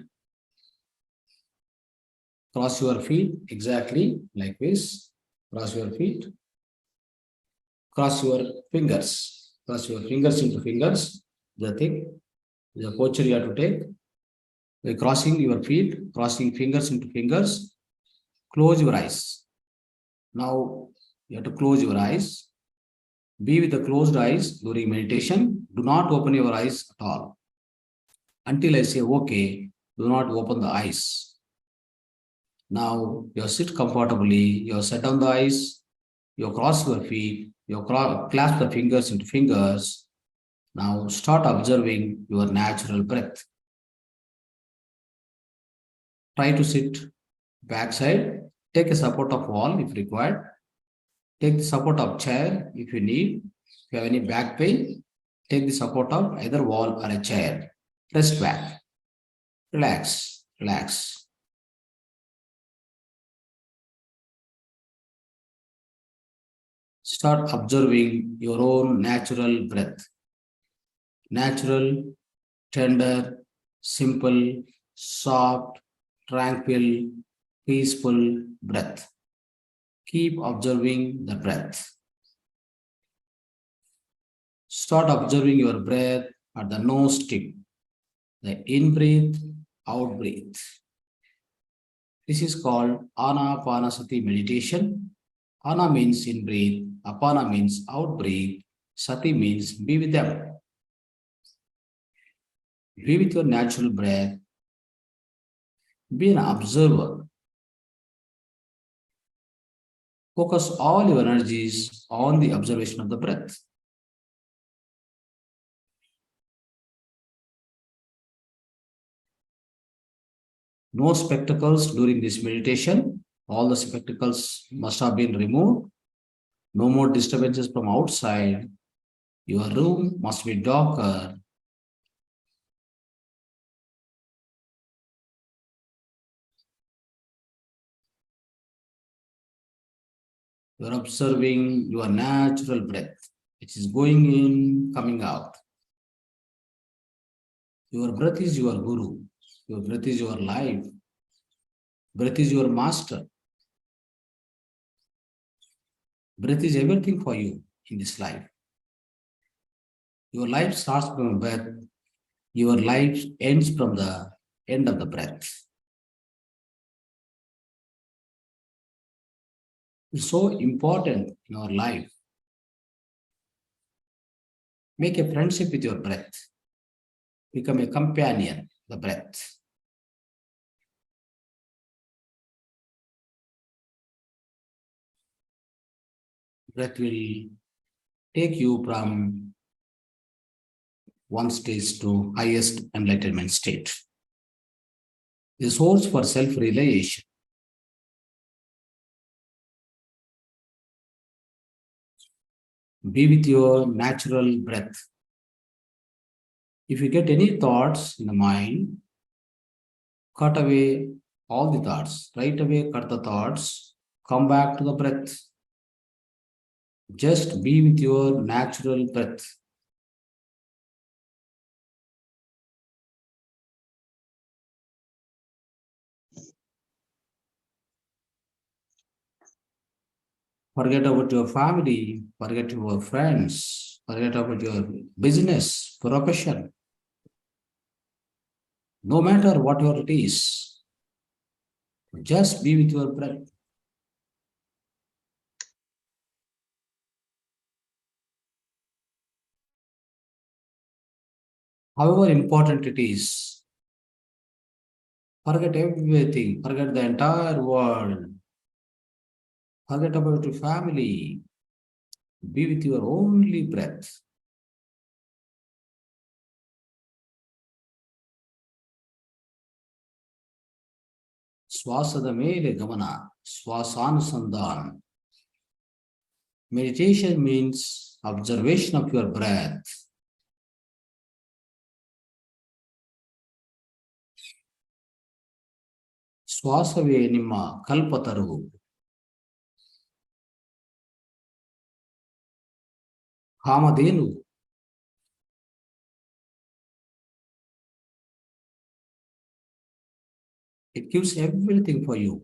Cross your feet exactly like this. Cross your feet. Cross your fingers. Cross your fingers into fingers. The thing, the posture you have to take. By crossing your feet, crossing fingers into fingers. Close your eyes. Now you have to close your eyes. Be with the closed eyes during meditation. Do not open your eyes at all. Until I say okay, do not open the eyes. Now you sit comfortably, you set down the eyes, you cross your feet, you clasp the fingers into fingers. Now start observing your natural breath. Try to sit backside, take a support of wall if required. Take the support of chair if you need. If you have any back pain, take the support of either wall or a chair. Rest back. Relax, relax. Start observing your own natural breath. Natural, tender, simple, soft, tranquil, peaceful breath. Keep observing the breath. Start observing your breath at the nose tip. The in-breath, out-breath. This is called Anapanasati meditation. Ana means in-breath, Apana means out-breath, Sati means be with them. Be with your natural breath. Be an observer. Focus all your energies on the observation of the breath. No spectacles during this meditation. All the spectacles must have been removed. No more disturbances from outside. Your room must be darker. You are observing your natural breath, which is going in, coming out. Your breath is your guru. Your breath is your life. Breath is your master. Breath is everything for you in this life. Your life starts from breath. Your life ends from the end of the breath. It's so important in our life. Make a friendship with your breath. Become a companion, the breath. Breath will take you from one stage to highest enlightenment state. The source for self-realization. Be with your natural breath. If you get any thoughts in the mind, cut away all the thoughts. Right away, cut the thoughts. Come back to the breath. Just be with your natural breath. Forget about your family, forget your friends, forget about your business, profession. No matter whatever it is, just be with your breath. However important it is, forget everything, forget the entire world, forget about your family, be with your only breath. Swasada mere gamana, swasanusandhan. Meditation means observation of your breath. Swasave enema kalpataru. Kamadenu. It gives everything for you.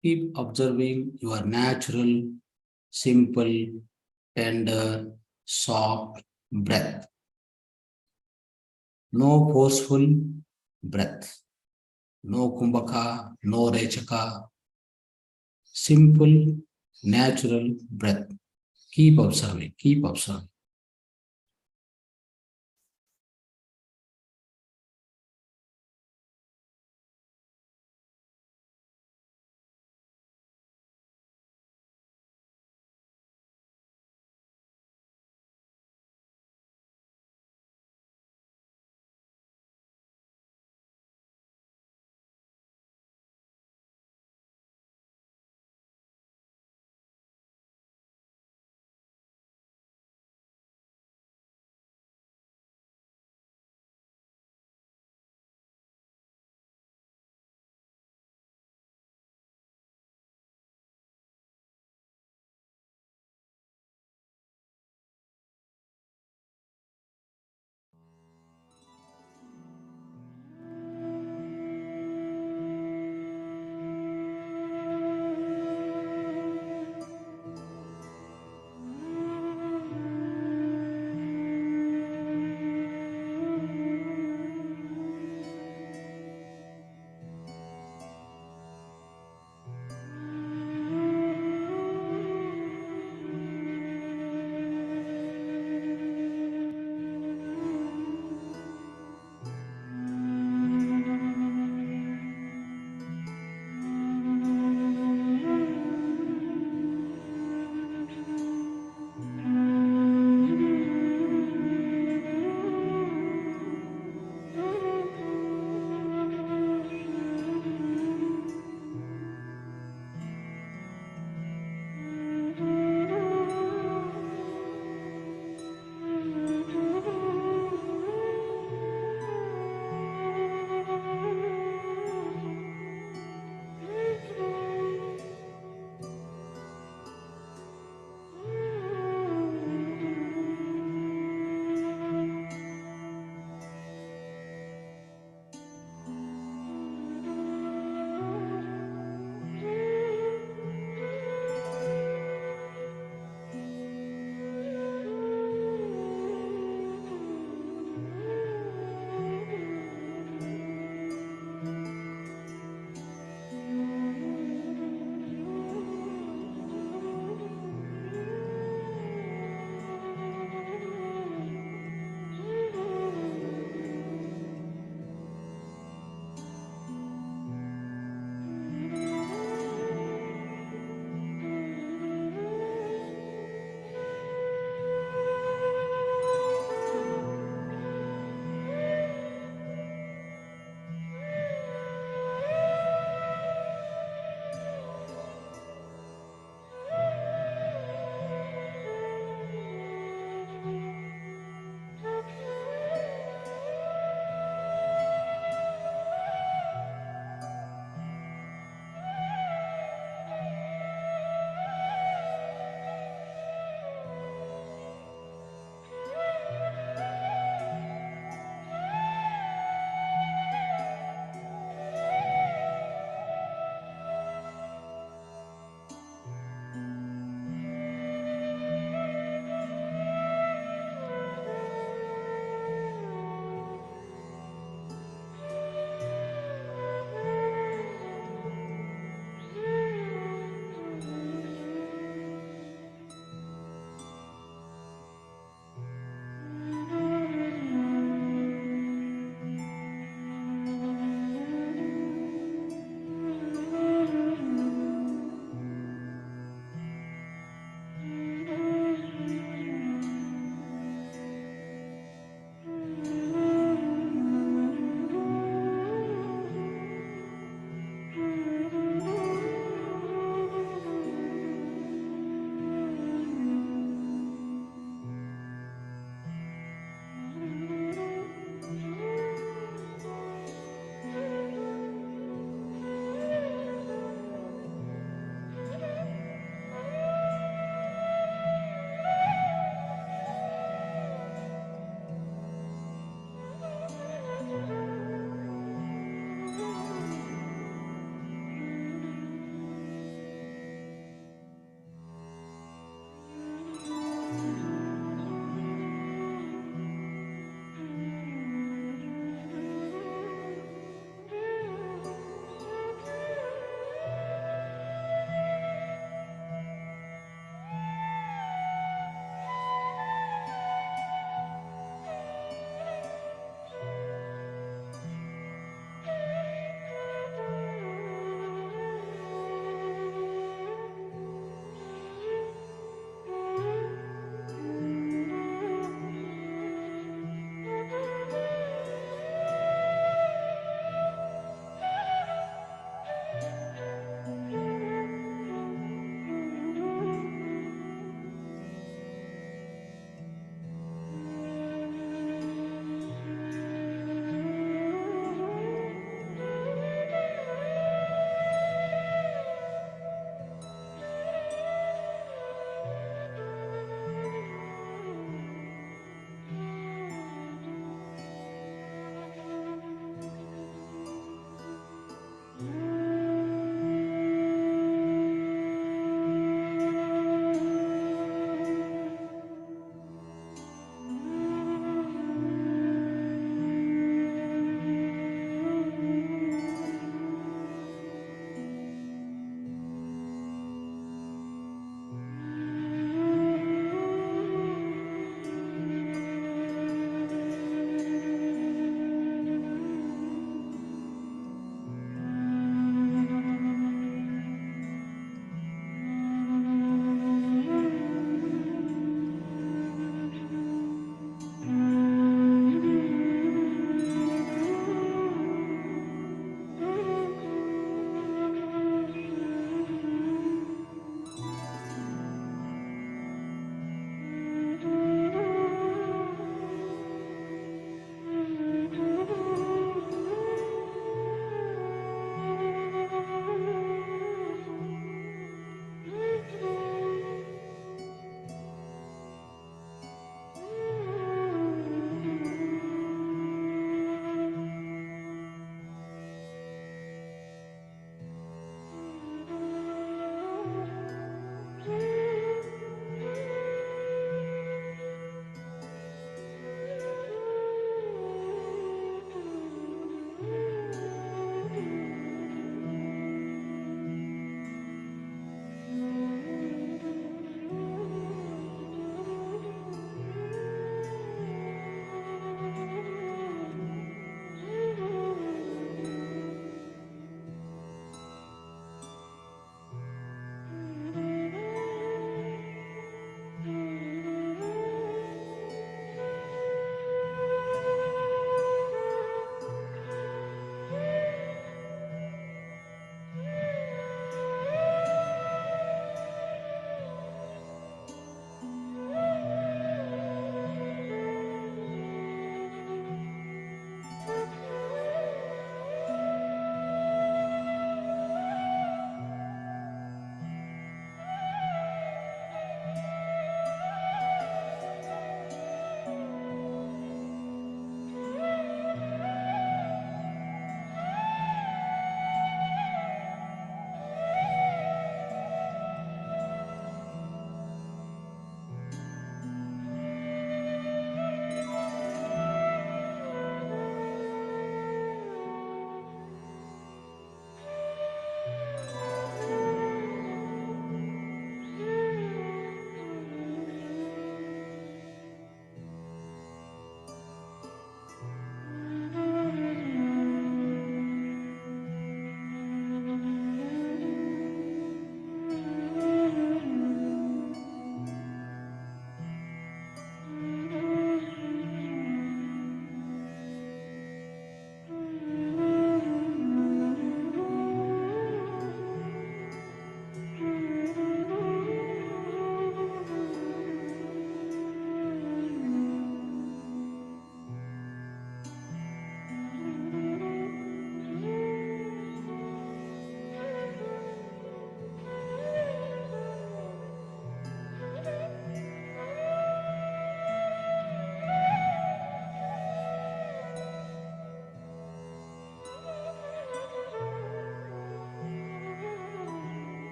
Keep observing your natural, simple, tender, soft breath. No forceful breath. No kumbhaka, no rechaka. Simple, natural breath. Keep observing, keep observing.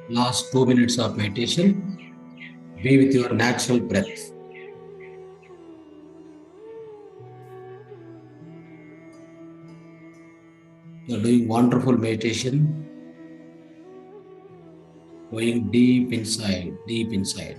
Last 2 minutes of meditation. Be with your natural breath. You're doing wonderful meditation. Going deep inside, deep inside.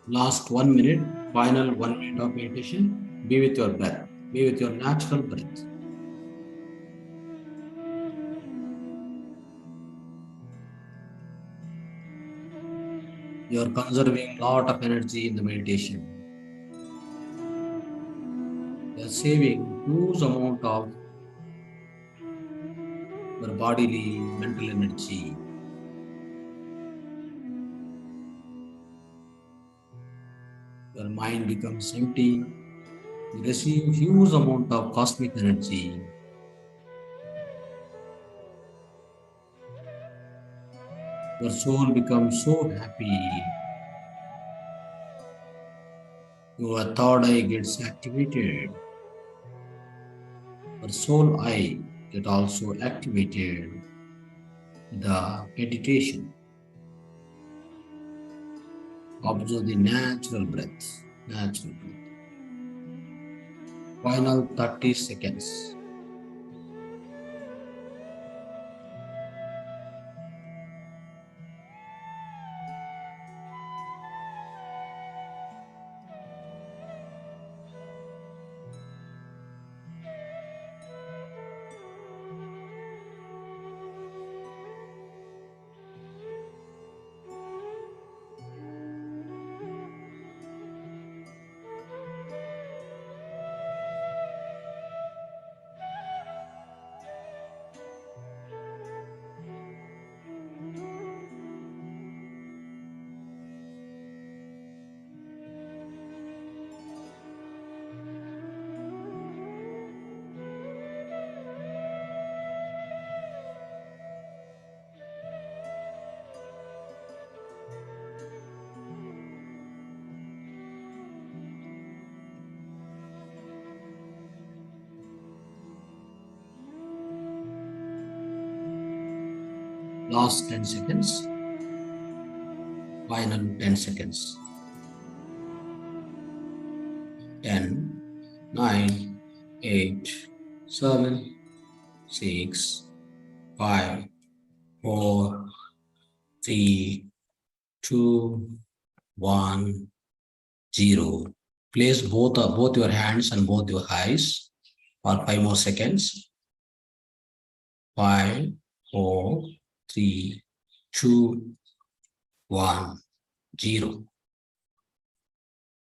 Last 1 minute, final 1 minute of meditation. Be with your breath. Be with your natural breath. You are conserving a lot of energy in the meditation. You are saving huge amount of your bodily, mental energy. Your mind becomes empty. You receive huge amount of cosmic energy. Your soul becomes so happy. Your third eye gets activated. Your soul eye get also activated. The meditation. Observe the natural breath. Natural breath. Final 30 seconds. Last 10 seconds. Final 10 seconds. 10, 9, 8, 7, 6, 5, 4, 3, 2, 1, 0. Place both your hands and both your eyes for 5 more seconds. 5, 4, 3, 2, 1, 0.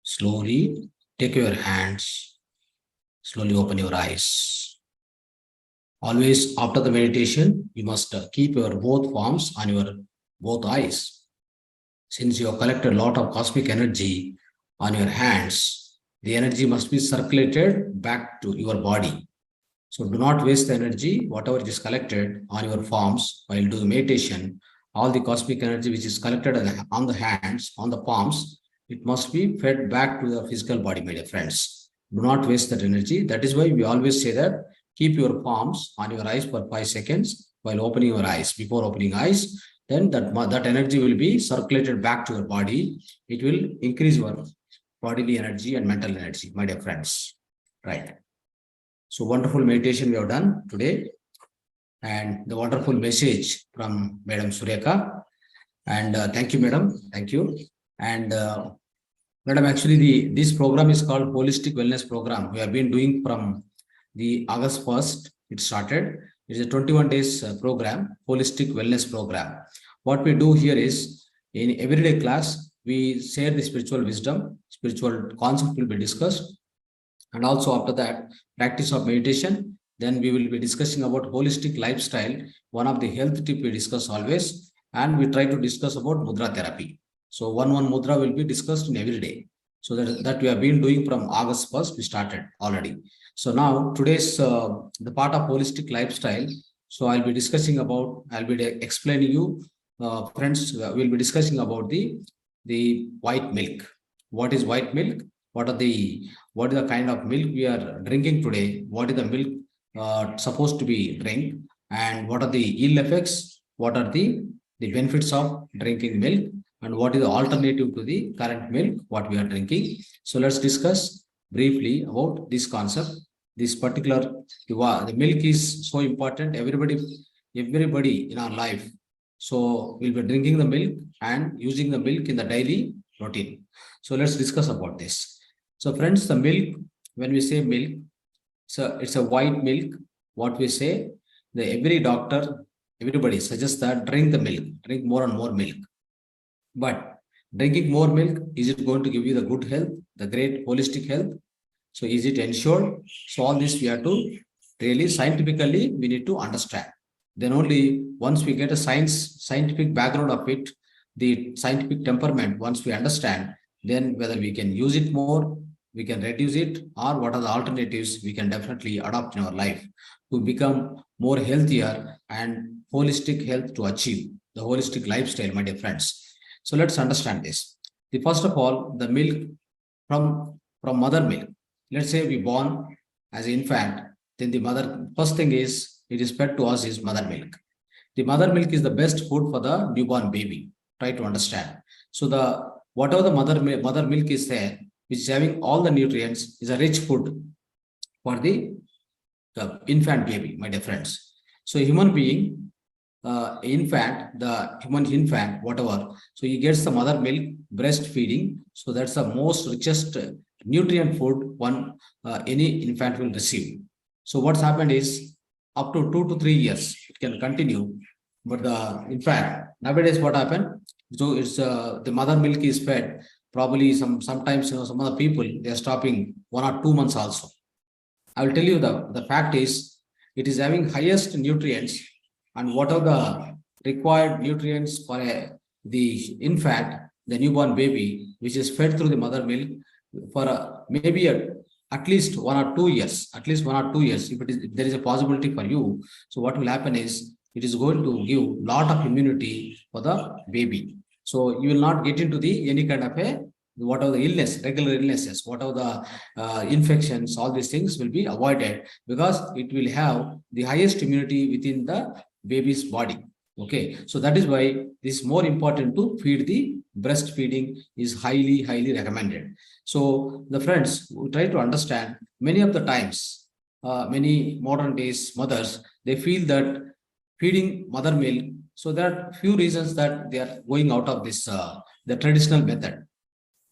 Slowly take your hands, slowly open your eyes. Always after the meditation, you must keep your both palms on your both eyes. Since you have collected a lot of cosmic energy on your hands, the energy must be circulated back to your body. So do not waste the energy, whatever is collected on your palms while doing meditation. All the cosmic energy which is collected on the hands, on the palms, it must be fed back to the physical body, my dear friends. Do not waste that energy. That is why we always say that keep your palms on your eyes for 5 seconds while opening your eyes. Before opening eyes, then that energy will be circulated back to your body. It will increase your bodily energy and mental energy, my dear friends. Right. So wonderful meditation we have done today, and the wonderful message from Madam Sureka. And thank you, Madam. Thank you. And Madam, actually, this program is called Holistic Wellness Program. We have been doing from the August 1st. It started. It is a 21 days program, Holistic Wellness Program. What we do here is, in everyday class, we share the spiritual wisdom, spiritual concept will be discussed, and also after that, practice of meditation. Then we will be discussing about holistic lifestyle, one of the health tip we discuss always, and we try to discuss about mudra therapy. So one mudra will be discussed in every day. So that we have been doing from August 1st, we started already. So now today's the part of holistic lifestyle. So I'll be discussing about, I'll be explaining you, friends, we'll be discussing about the white milk. What is white milk? What is the kind of milk we are drinking today? What is the milk supposed to be drink? And what are the ill effects? What are the benefits of drinking milk? And what is the alternative to the current milk, what we are drinking? So let's discuss briefly about this concept. This particular, the milk is so important. Everybody in our life. So we'll be drinking the milk and using the milk in the daily routine. So let's discuss about this. So friends, the milk, when we say milk, so it's a white milk. What we say, every doctor, everybody suggests that drink the milk, drink more and more milk. But drinking more milk, is it going to give you the good health, the great holistic health? So is it ensured? So all this we have to really scientifically, we need to understand. Then only once we get a scientific background of it, the scientific temperament, once we understand, then whether we can use it more, we can reduce it, or what are the alternatives we can definitely adopt in our life to become more healthier and holistic health to achieve the holistic lifestyle, my dear friends. So let's understand this. First of all, the milk from mother milk. Let's say we born as an infant, then the mother, first thing is, it is fed to us is mother milk. The mother milk is the best food for the newborn baby. Try to understand. So whatever the mother milk is there, which is having all the nutrients, is a rich food for the infant baby, my dear friends. So human being, the human infant, whatever, so he gets the mother milk, breastfeeding. So that's the most richest nutrient food any infant will receive. So what's happened is, up to 2 to 3 years, it can continue. But in fact, nowadays what happened? So it's the mother milk is fed. Probably sometimes some other people, they are stopping 1 or 2 months also. I will tell you the fact is, it is having highest nutrients, and what are the required nutrients for the infant, the newborn baby, which is fed through the mother milk for maybe at least 1 or 2 years, if there is a possibility for you. So what will happen is, it is going to give lot of immunity for the baby. So you will not get into any kind of whatever the illness, regular illnesses, whatever the infections, all these things will be avoided, because it will have the highest immunity within the baby's body. Okay, so that is why this is more important to feed. The breastfeeding is highly recommended. So the friends, we try to understand, many of the times, many modern days mothers, they feel that feeding mother milk, so there are few reasons that they are going out of this the traditional method.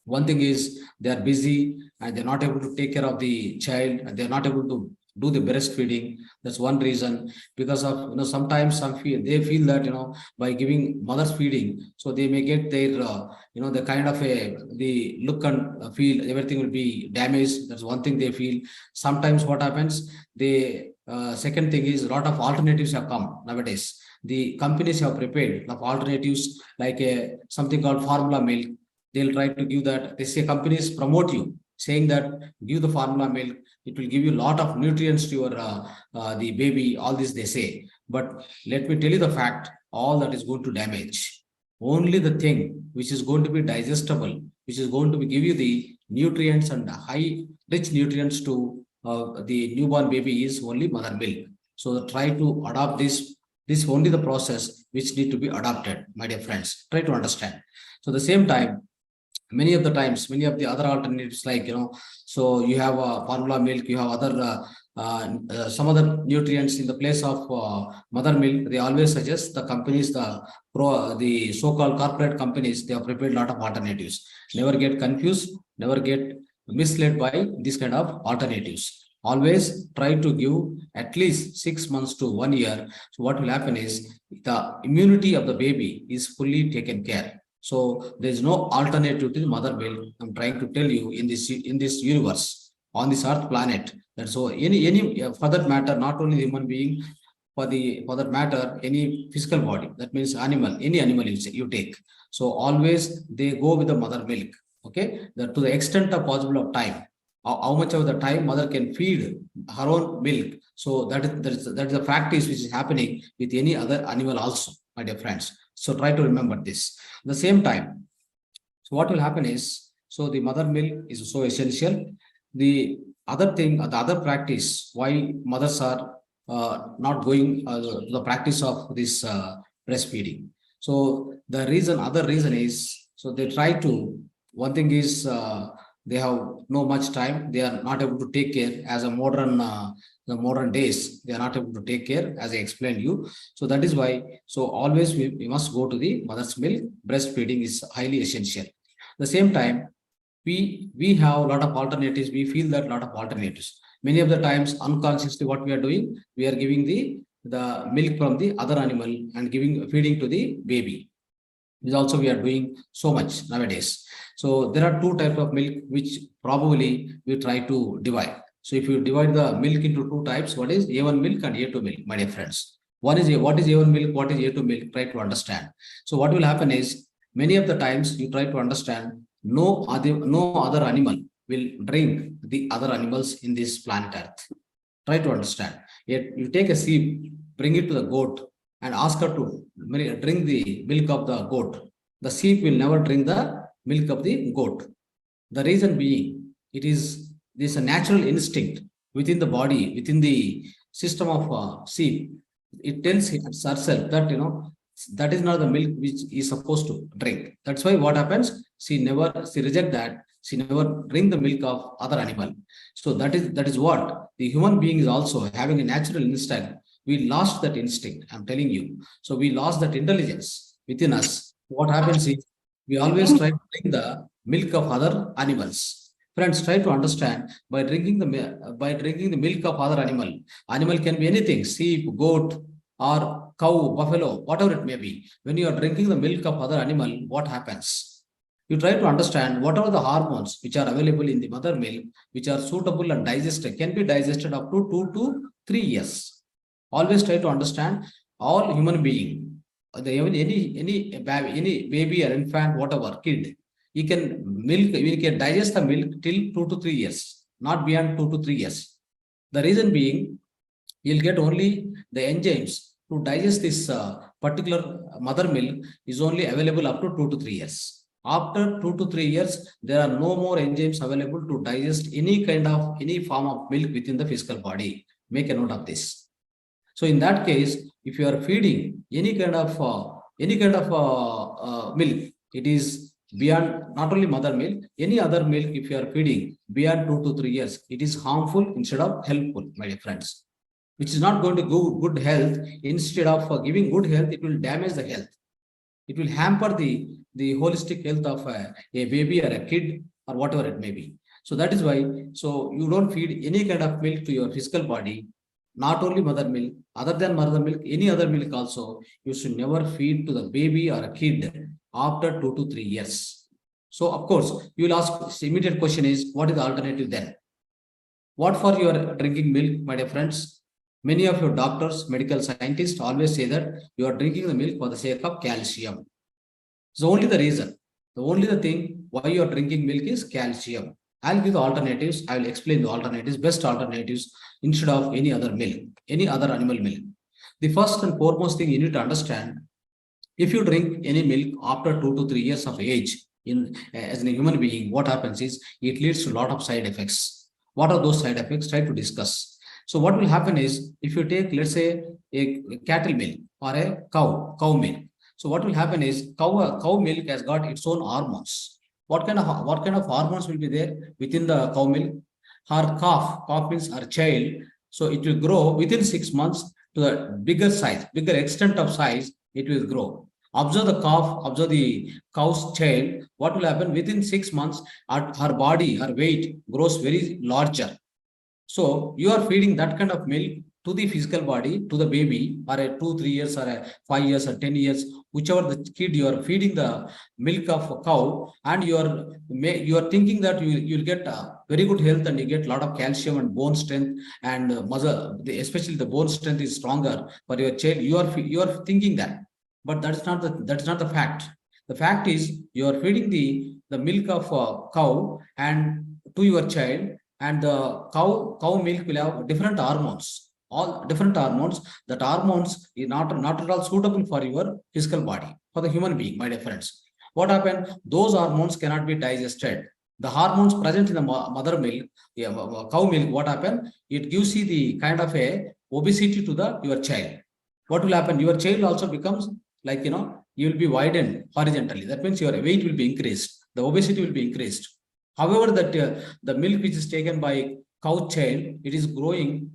One thing is, they are busy and they're not able to take care of the child, and they're not able to do the breastfeeding. That's one reason. Because of, sometimes they feel that, by giving mother's feeding, so they may get their the kind of the look and feel, everything will be damaged. That's one thing they feel. Sometimes what happens, second thing is, a lot of alternatives have come nowadays. The companies have prepared of alternatives, like something called formula milk. They'll try to give that. They say, companies promote you, saying that give the formula milk, it will give you a lot of nutrients to your the baby, all this they say. But let me tell you the fact, all that is going to damage. Only the thing which is going to be digestible, which is going to give you the nutrients and high rich nutrients to the newborn baby, is only mother milk. So try to adopt this This is only the process which need to be adopted, my dear friends. Try to understand. So the same time, many of the times, many of the other alternatives, like, so you have formula milk, you have other some other nutrients in the place of mother milk. They always suggest, the companies, the so-called corporate companies, they have prepared a lot of alternatives. Never get confused, never get misled by this kind of alternatives. Always try to give at least 6 months to 1 year. So what will happen is, the immunity of the baby is fully taken care. So there is no alternative to the mother milk. I'm trying to tell you, in this universe, on this earth planet. And so any for that matter, not only human being, for that matter, any physical body, that means animal, any animal you take. So always they go with the mother milk. Okay, that to the extent of possible of time, how much of the time mother can feed her own milk. So that is the practice which is happening with any other animal also, my dear friends. So try to remember this. At the same time, so what will happen is, so the mother milk is so essential. The other thing, the other practice, why mothers are not going to the practice of this breastfeeding. So the other reason is, so they try to, one thing is, they have no much time. They are not able to take care as a the modern days. They are not able to take care, as I explained you. So that is why, so always we must go to the mother's milk. Breastfeeding is highly essential. At the same time, we have a lot of alternatives. We feel that a lot of alternatives. Many of the times, unconsciously, what we are doing, we are giving the milk from the other animal and feeding to the baby. This also we are doing so much nowadays. So there are two types of milk which probably we try to divide. So if you divide the milk into two types, what is A1 milk and A2 milk, my dear friends? What is A1 milk? What is A2 milk? Try to understand. So what will happen is, many of the times you try to understand, no other animal will drink the other animals in this planet Earth. Try to understand. Yet you take a sheep, bring it to the goat, and ask her to drink the milk of the goat. The sheep will never drink the milk of the goat. The reason being, this a natural instinct within the body, within the system of sheep. It tells herself that, that is not the milk which is supposed to drink. That's why what happens, she reject that. She never drink the milk of other animal. So that is what the human being is also having, a natural instinct. We lost that instinct, I'm telling you. So we lost that intelligence within us. What happens is, we always try to drink the milk of other animals. Friends, try to understand, by drinking the milk of other animal can be anything, sheep, goat, or cow, buffalo, whatever it may be. When you are drinking the milk of other animal, what happens? You try to understand, whatever the hormones which are available in the mother milk, which are suitable and digested, can be digested up to 2 to 3 years. Always try to understand, all human being, any baby or infant, whatever, kid, you can digest the milk till 2 to 3 years, not beyond 2 to 3 years. The reason being, you'll get only the enzymes to digest this particular mother milk is only available up to 2 to 3 years. After 2 to 3 years, there are no more enzymes available to digest any form of milk within the physical body. Make a note of this. So in that case, if you are feeding any kind of milk, it is beyond, not only mother milk, any other milk, if you are feeding beyond 2 to 3 years, it is harmful instead of helpful, my dear friends. Which is not going to give good health. Instead of giving good health, it will damage the health. It will hamper the holistic health of a baby or a kid or whatever it may be. So that is why, so you don't feed any kind of milk to your physical body, not only mother milk, other than mother milk, any other milk also, you should never feed to the baby or a kid after 2 to 3 years. So of course, you will ask, the immediate question is, what is the alternative then? What for your drinking milk, my dear friends? Many of your doctors, medical scientists always say that you are drinking the milk for the sake of calcium. So only the reason, the thing why you are drinking milk is calcium. I'll give the alternatives. I will explain the alternatives, best alternatives instead of any other milk, any other animal milk. The first and foremost thing you need to understand, if you drink any milk after 2 to 3 years of age, as a human being, what happens is, it leads to a lot of side effects. What are those side effects? Try to discuss. So what will happen is, if you take, let's say, a cattle milk or a cow milk. So what will happen is, cow milk has got its own hormones. What kind of hormones will be there within the cow milk? Her calf means her child. So it will grow within 6 months to the bigger size, bigger extent of size. It will grow. Observe the calf, observe the cow's child. What will happen within 6 months? Her body, her weight grows very larger. So you are feeding that kind of milk to the physical body, to the baby, or a 2, 3 years, or a 5 years, or 10 years, whichever the kid you are feeding the milk of a cow, and you are thinking that you'll get very good health, and you get a lot of calcium and bone strength, and especially the bone strength is stronger for your child. You are thinking that, but that's not the fact. The fact is, you are feeding the milk of a cow and to your child, and the cow milk will have different hormones, all different hormones. That hormones is not at all suitable for your physical body, for the human being, my dear friends. What happened? Those hormones cannot be digested. The hormones present in the mother milk, cow milk, what happened? It gives you the kind of a obesity to your child. What will happen? Your child also becomes like, you will be widened horizontally. That means your weight will be increased, the obesity will be increased. However, that the milk which is taken by cow child, it is growing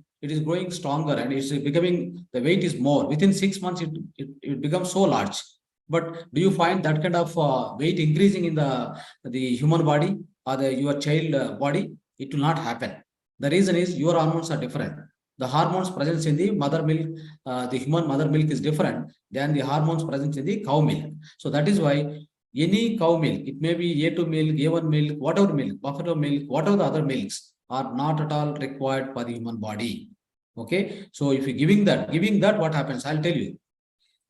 stronger, and it's becoming, the weight is more. Within 6 months, it becomes so large. But do you find that kind of weight increasing in the human body or your child body? It will not happen. The reason is, your hormones are different. The hormones present in the mother milk, the human mother milk, is different than the hormones present in the cow milk. So that is why any cow milk, it may be A2 milk, A1 milk, whatever milk, buffalo milk, whatever the other milks, are not at all required for the human body. Okay. So if you're giving that, what happens? I'll tell you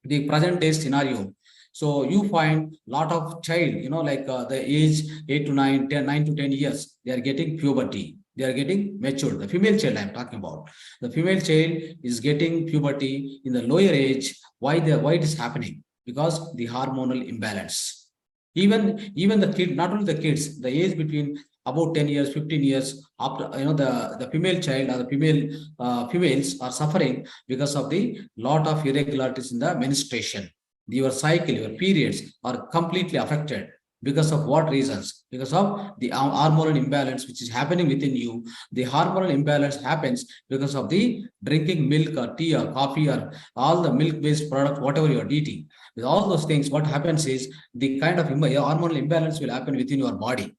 the present day scenario. So you find lot of child, like the age 8 to 9, 10, 9 to 10 years, they are getting puberty. They are getting matured. The female child I'm talking about. The female child is getting puberty in the lower age. Why it is happening? Because the hormonal imbalance. Even the kid, not only the kids, the age between about 10 years, 15 years, after, the female child or the females are suffering because of the lot of irregularities in the menstruation. Your cycle, your periods are completely affected. Because of what reasons? Because of the hormonal imbalance which is happening within you. The hormonal imbalance happens because of the drinking milk or tea or coffee or all the milk-based product, whatever you are eating. With all those things, what happens is, the kind of hormonal imbalance will happen within your body.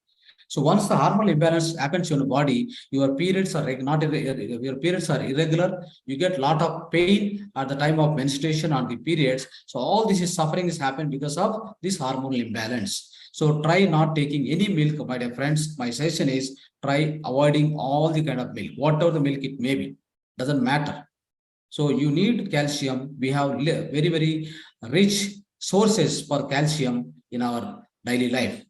So once the hormonal imbalance happens in your body, your periods are your periods are irregular. You get a lot of pain at the time of menstruation or the periods. So all this is suffering is happening because of this hormonal imbalance. So try not taking any milk, my dear friends. My suggestion is, try avoiding all the kind of milk, whatever the milk it may be, doesn't matter. So you need calcium. We have very, very rich sources for calcium in our daily life.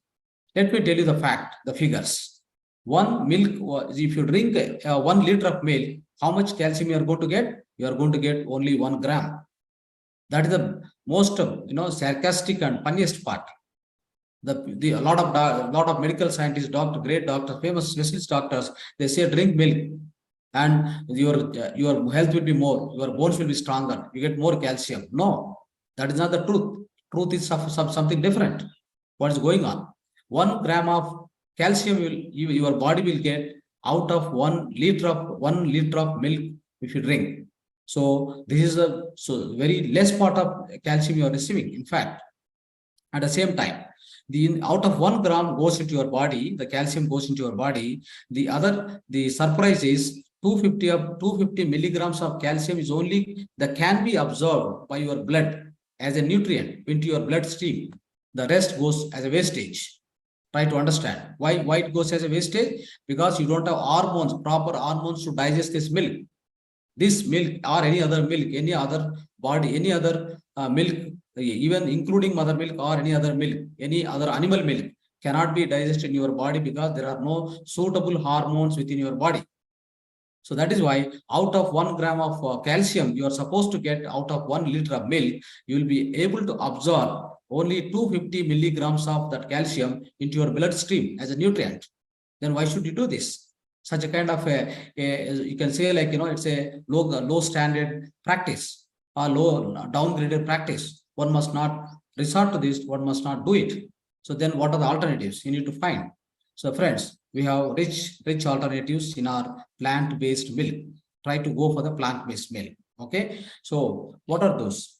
Let me tell you the fact, the figures. One milk, if you drink 1 liter of milk, how much calcium you are going to get? You are going to get only 1 gram. That is the most, sarcastic and funniest part. A lot of medical scientists, great doctors, famous specialist doctors, they say drink milk, and your health will be more, your bones will be stronger, you get more calcium. No, that is not the truth. Truth is something different. What is going on? 1 gram of calcium your body will get out of 1 liter of milk if you drink. So this is very less part of calcium you are receiving. In fact, at the same time, out of 1 gram goes into your body, the calcium goes into your body. The surprise is 250 milligrams of calcium is only that can be absorbed by your blood as a nutrient into your bloodstream. The rest goes as a wastage. Try to understand why it goes as a wastage, because you don't have proper hormones to digest this milk. This milk or any other milk, any other milk, even including mother milk or any other milk, any other animal milk, cannot be digested in your body because there are no suitable hormones within your body. So that is why out of 1 gram of calcium you are supposed to get out of 1 liter of milk, you will be able to absorb only 250 milligrams of that calcium into your bloodstream as a nutrient. Then why should you do this? such a kind of you can say, like, it's a low standard practice, or low downgraded practice. One must not resort to this, one must not do it. So then what are the alternatives you need to find? So friends, we have rich alternatives in our plant-based milk. Try to go for the plant-based milk. Okay, so what are those?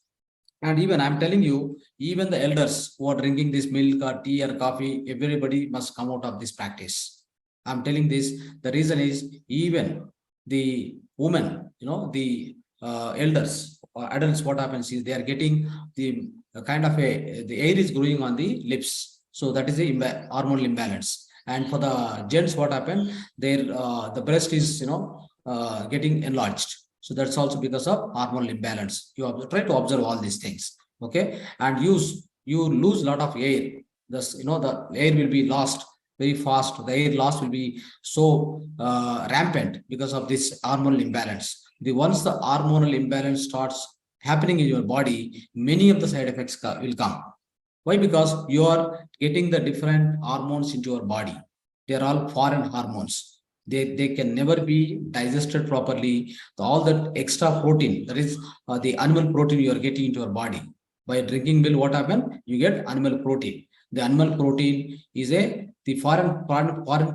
And even I'm telling you, even the elders who are drinking this milk or tea or coffee, everybody must come out of this practice. I'm telling this. The reason is, even the women, the elders or adults, what happens is they are getting the kind of the air is growing on the lips. So that is the hormonal imbalance. And for the gents, what happened? Their the breast is getting enlarged. So that's also because of hormonal imbalance. You have to try to observe all these things. Okay, and you lose a lot of air. Thus, the air will be lost very fast. The air loss will be so rampant because of this hormonal imbalance. Once the hormonal imbalance starts happening in your body, many of the side effects will come. Why? Because you are getting the different hormones into your body. They are all foreign hormones. They can never be digested properly. All that extra protein, that is the animal protein you are getting into your body. By drinking milk, what happens? You get animal protein. The animal protein is the foreign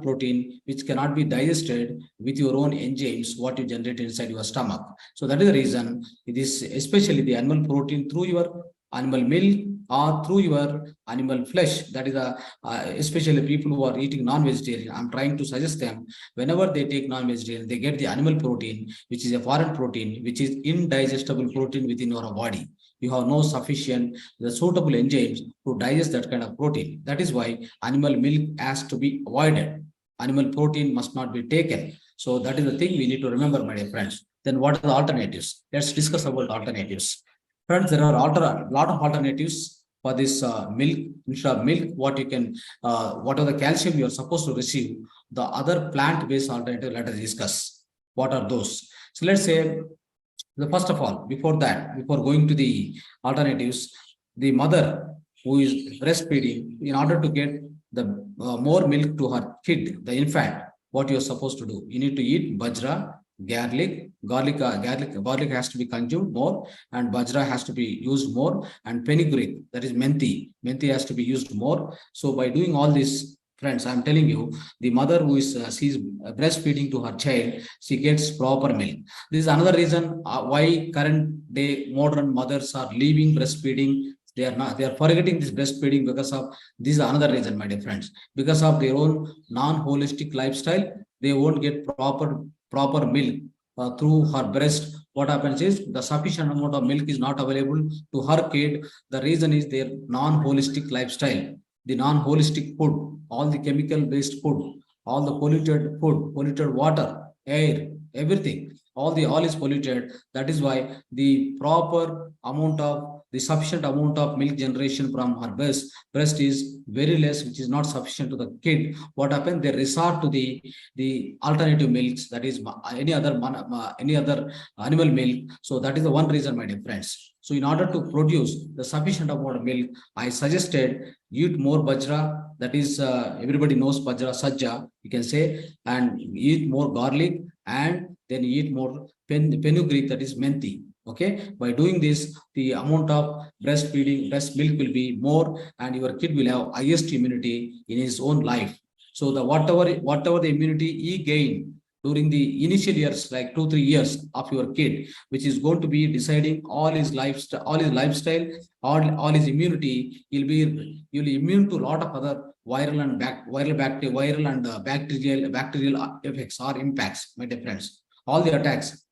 protein which cannot be digested with your own enzymes, what you generate inside your stomach. So that is the reason it is especially the animal protein through your animal milk or through your animal flesh. That is especially people who are eating non-vegetarian. I'm trying to suggest them, whenever they take non-vegetarian, they get the animal protein, which is a foreign protein, which is indigestible protein within your body. You have no sufficient the suitable enzymes to digest that kind of protein. That is why animal milk has to be avoided. Animal protein must not be taken. So that is the thing we need to remember, my dear friends. Then what are the alternatives? Let's discuss about alternatives. Friends, there are a lot of alternatives for this milk. Instead of milk, what are the calcium you are supposed to receive? The other plant-based alternative, let us discuss. What are those? So let's say, first of all, before going to the alternatives, the mother who is breastfeeding, in order to get the more milk to her kid, the infant, what you're supposed to do? You need to eat bajra, garlic has to be consumed more, and bajra has to be used more, and fenugreek, that is menthi has to be used more. So by doing all this, friends, I'm telling you, the mother who is she's breastfeeding to her child, she gets proper milk. This is another reason why current day modern mothers are leaving breastfeeding. They are forgetting this breastfeeding because of this is another reason, my dear friends. Because of their own non-holistic lifestyle, they won't get proper milk through her breast. What happens is, the sufficient amount of milk is not available to her kid. The reason is their non-holistic lifestyle, the non-holistic food, all the chemical-based food, all the polluted food, polluted water, air, everything. All is polluted. That is why the sufficient amount of milk generation from her breast is very less, which is not sufficient to the kid. What happens? They resort to the alternative milks, that is any other animal milk. So that is the one reason, my dear friends. So in order to produce the sufficient amount of milk, I suggested eat more bajra. That is everybody knows bajra, sajja, you can say, and eat more garlic, and then eat more fenugreek, that is menthi. Okay, by doing this, the amount of breast milk will be more, and your kid will have highest immunity in his own life. So the whatever the immunity he gained during the initial years, like 2-3 years of your kid, which is going to be deciding all his lifestyle, all his immunity. You'll be immune to a lot of other viral and bacterial effects or impacts, my dear friends. All the attacks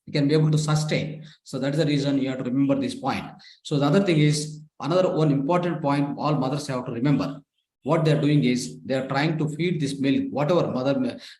you can be able to sustain. So that is the reason you have to remember this point. So the other thing is, another one important point all mothers have to remember. What they're doing is, they're trying to feed this milk, whatever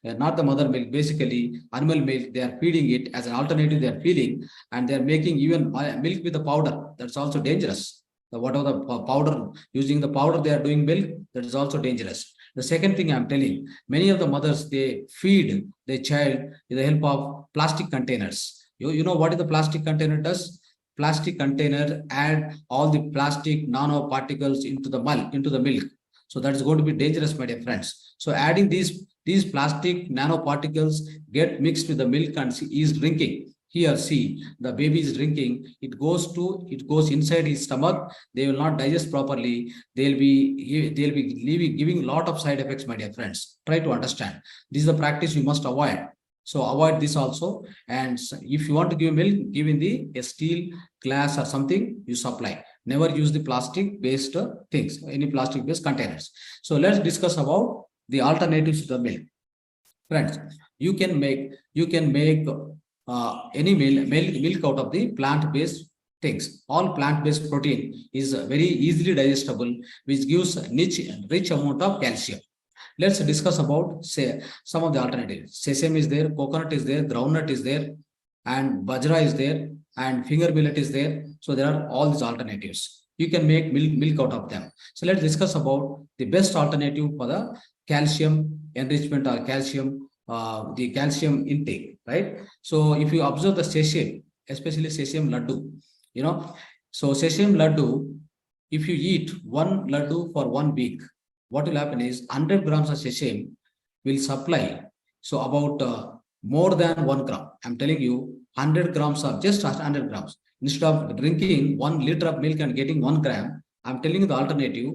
not the mother milk, basically animal milk, they are feeding it as an alternative, they are feeding, and they're making even milk with the powder. That's also dangerous. Whatever the powder, using the powder they are doing milk, that is also dangerous. The second thing I'm telling, many of the mothers, they feed their child with the help of plastic containers. You know what is the plastic container does? Plastic container add all the plastic nanoparticles into the milk. So that is going to be dangerous, my dear friends. So adding these These plastic nanoparticles get mixed with the milk and he is drinking. Here, see, the baby is drinking. It goes inside his stomach. They will not digest properly. They'll be giving a lot of side effects, my dear friends. Try to understand. This is the practice you must avoid. So avoid this also. And if you want to give milk, give in a steel glass or something you supply. Never use the plastic based things, any plastic based containers. So let's discuss about the alternatives to the milk. Friends, you can make any milk out of the plant-based things. All plant-based protein is very easily digestible, which gives rich amount of calcium. Let's discuss about some of the alternatives. Sesame is there, coconut is there, groundnut is there, and bajra is there, and finger millet is there. So there are all these alternatives. You can make milk out of them. So let's discuss about the best alternative for the calcium enrichment or calcium, the calcium intake, right? So if you observe the sesame, especially sesame laddu, so sesame laddu, if you eat one laddu for 1 week, what will happen is 100 grams of sesame will supply. So about more than 1 gram. I'm telling you, 100 grams of just 100 grams. Instead of drinking 1 liter of milk and getting 1 gram, I'm telling you the alternative.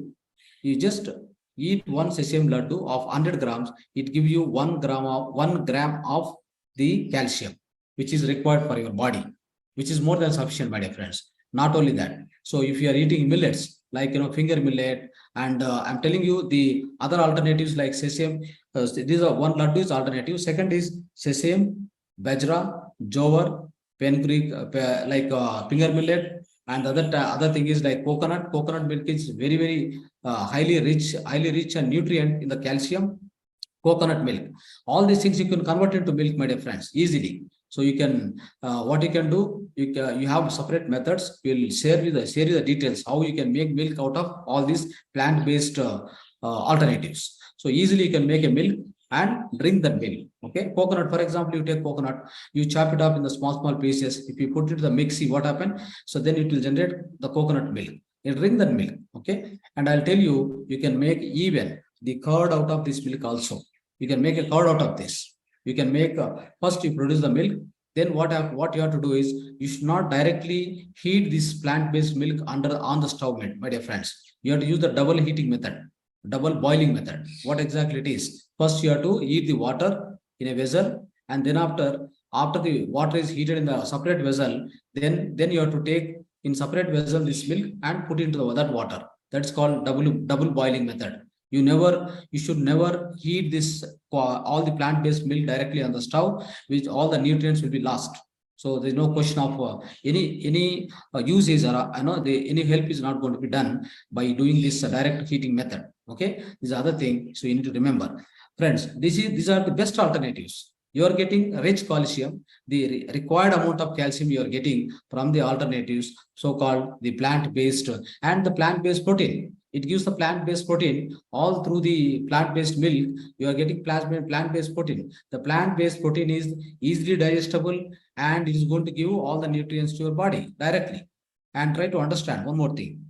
You just eat one sesame laddu of 100 grams. It gives you 1 gram of the calcium, which is required for your body, which is more than sufficient, my dear friends. Not only that. So if you are eating millets, like finger millet, and I'm telling you the other alternatives like sesame. These are one laddu is alternative. Second is sesame, bajra, jowar, fenugreek, finger millet, and other thing is like coconut. Coconut milk is very highly rich and nutrient in the calcium. Coconut milk. All these things you can convert into milk, my dear friends, easily. So you can, what you can do, you have separate methods. We'll share you the details how you can make milk out of all these plant-based alternatives. So easily you can make a milk and drink that milk. Okay, coconut, for example, you take coconut, you chop it up in the small pieces. If you put it in the mixie, what happens? So then it will generate the coconut milk. You drink that milk. Okay, and I'll tell you, you can make even the curd out of this milk also. You can make a curd out of this. You can make first you produce the milk. Then what you have to do is you should not directly heat this plant-based milk on the stove, my dear friends. You have to use the double heating method, double boiling method. What exactly it is? First you have to heat the water in a vessel, and then after the water is heated in the separate vessel, then you have to take in separate vessel this milk and put into that water. That's called double boiling method. You should never heat this all the plant-based milk directly on the stove, which all the nutrients will be lost. So there's no question of any usage or any help is not going to be done by doing this direct heating method. Okay, this is other thing. So you need to remember, friends. These are the best alternatives. You are getting rich calcium, the required amount of calcium you are getting from the alternatives, so-called the plant-based and the plant-based protein. It gives the plant-based protein all through the plant-based milk. You are getting plant-based protein. The plant-based protein is easily digestible and it is going to give all the nutrients to your body directly. And try to understand one more thing.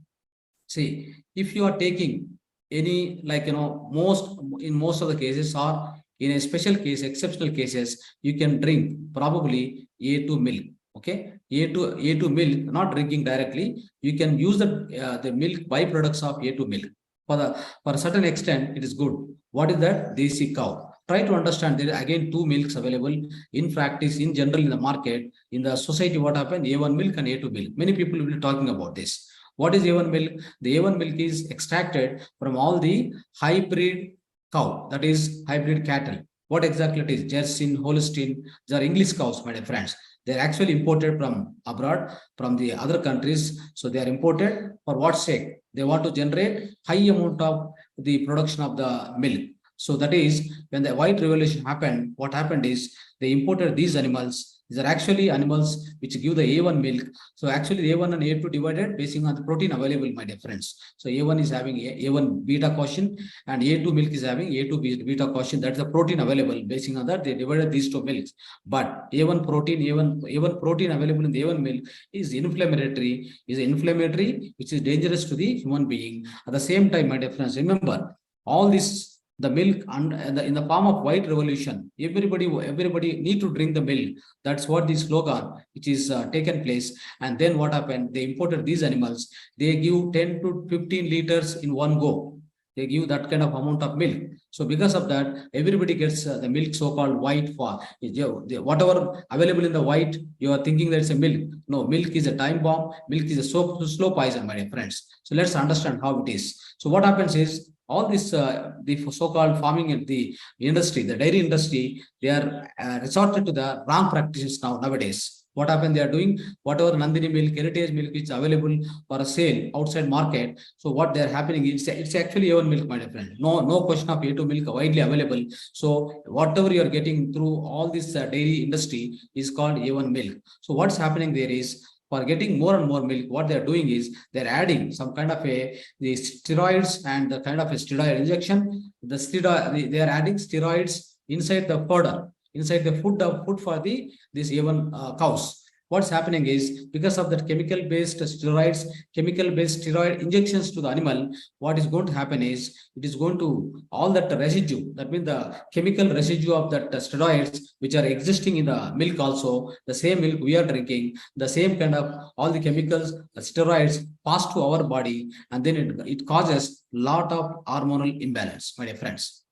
See, if you are taking any, in most of the cases, or in a special case, exceptional cases, you can drink probably A2 milk. Okay, A2 milk, not drinking directly. You can use the milk byproducts of A2 milk. For a certain extent, it is good. What is that? Desi cow. Try to understand. There are again 2 milks available in practice, in general, in the market, in the society. What happened? A1 milk and A2 milk. Many people will be talking about this. What is A1 milk? The A1 milk is extracted from all the hybrid cow, that is hybrid cattle. What exactly it is? Jersey, Holstein. These are English cows, my dear friends. They're actually imported from abroad, from the other countries. So they are imported for what sake? They want to generate high amount of the production of the milk. So that is when the white revolution happened, what happened is they imported these animals. These are actually animals which give the A1 milk. So actually A1 and A2 divided based on the protein available, my dear friends. So A1 is having A1 beta quotient and A2 milk is having A2 beta quotient. That's the protein available. Based on that, they divided these 2 milks. But A1 protein available in the A1 milk is inflammatory, which is dangerous to the human being. At the same time, my dear friends, remember all these the milk in the form of white revolution. Everybody need to drink the milk. That's what the slogan which is taken place. And then what happened? They imported these animals. They give 10 to 15 liters in one go. They give that kind of amount of milk. So because of that, everybody gets the milk, so-called white for whatever available in the white. You are thinking that it's a milk. No, milk is a time bomb. Milk is a slow poison, my dear friends. So let's understand how it is. So what happens is, all this the so-called farming in the industry, the dairy industry, they are resorted to the wrong practices nowadays. What happened? They are doing whatever Nandini milk, heritage milk, which is available for a sale outside market. So what they are happening is, it's actually A1 milk, my dear friend. No question of A2 milk widely available. So whatever you are getting through all this dairy industry is called A1 milk. So what's happening there is, for getting more and more milk, what they're doing is they're adding some kind of the steroids and the kind of a steroid injection. They are adding steroids inside the fodder, inside the food for this even cows. What's happening is, because of that chemical-based steroid injections to the animal, what is going to happen is, it is going to, all that residue, that means the chemical residue of that steroids which are existing in the milk also, the same milk we are drinking, the same kind of all the chemicals, steroids pass to our body, and then it causes lot of hormonal imbalance, my dear friends.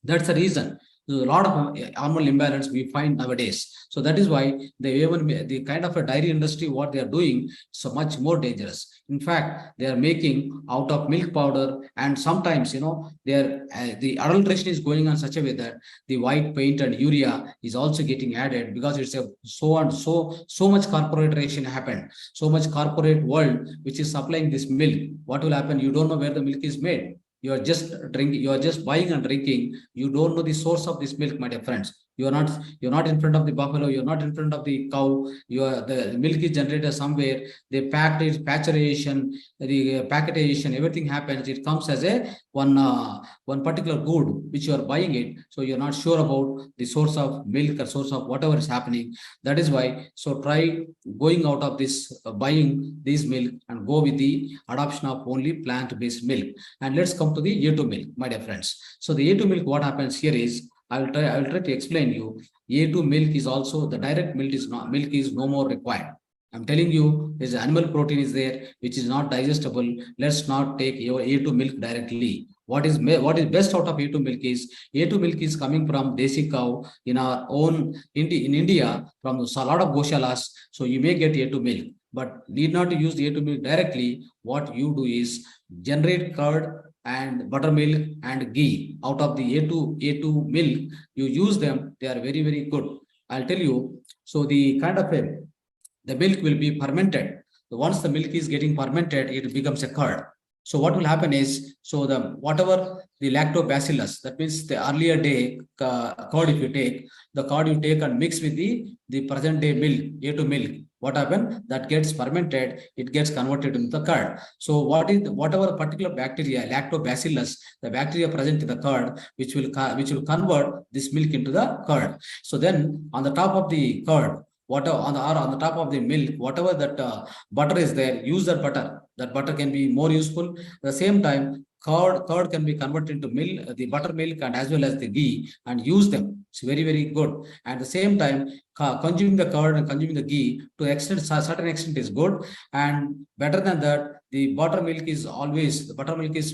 That's the reason. There's a lot of hormonal imbalance we find nowadays. So that is why the kind of a dairy industry, what they are doing, so much more dangerous. In fact, they are making out of milk powder, and sometimes the adulteration is going on such a way that the white paint and urea is also getting added, because it's a so much corporation happened, so much corporate world which is supplying this milk. What will happen? You don't know where the milk is made. You are just drinking, you are just buying and drinking. You don't know the source of this milk, my dear friends. You're not in front of the buffalo, you're not in front of the cow. The milk is generated somewhere. The pasteurization, the packetization, everything happens. It comes as a one particular good which you are buying it. So you're not sure about the source of milk or source of whatever is happening. That is why, so try going out of this buying this milk and go with the adoption of only plant-based milk. And let's come to the A2 milk, my dear friends. So the A2 milk, what happens here is, I will try to explain you. A2 milk is also, the direct milk is no more required. I'm telling you, there's animal protein is there which is not digestible. Let's not take your A2 milk directly. What is best out of A2 milk is coming from desi cow in our own in India, from a lot of goshalas. So you may get A2 milk, but need not to use the A2 milk directly. What you do is generate curd and buttermilk and ghee out of the A2 milk. You use them, they are very, very good. I'll tell you. So the kind of the milk will be fermented. Once the milk is getting fermented, it becomes a curd. So what will happen is, so whatever the lactobacillus, that means the earlier day curd, if you take the curd, you take and mix with the present day milk, A2 milk. What happens? That gets fermented, it gets converted into the curd. So whatever particular bacteria, lactobacillus, the bacteria present in the curd, which will convert this milk into the curd. So then on the top of the curd, on the top of the milk, whatever that butter is there, use that butter. That butter can be more useful. At the same time, curd can be converted into milk, the buttermilk, and as well as the ghee, and use them. It's very, very good. At the same time, consuming the curd and consuming the ghee to certain extent is good. And better than that, the buttermilk is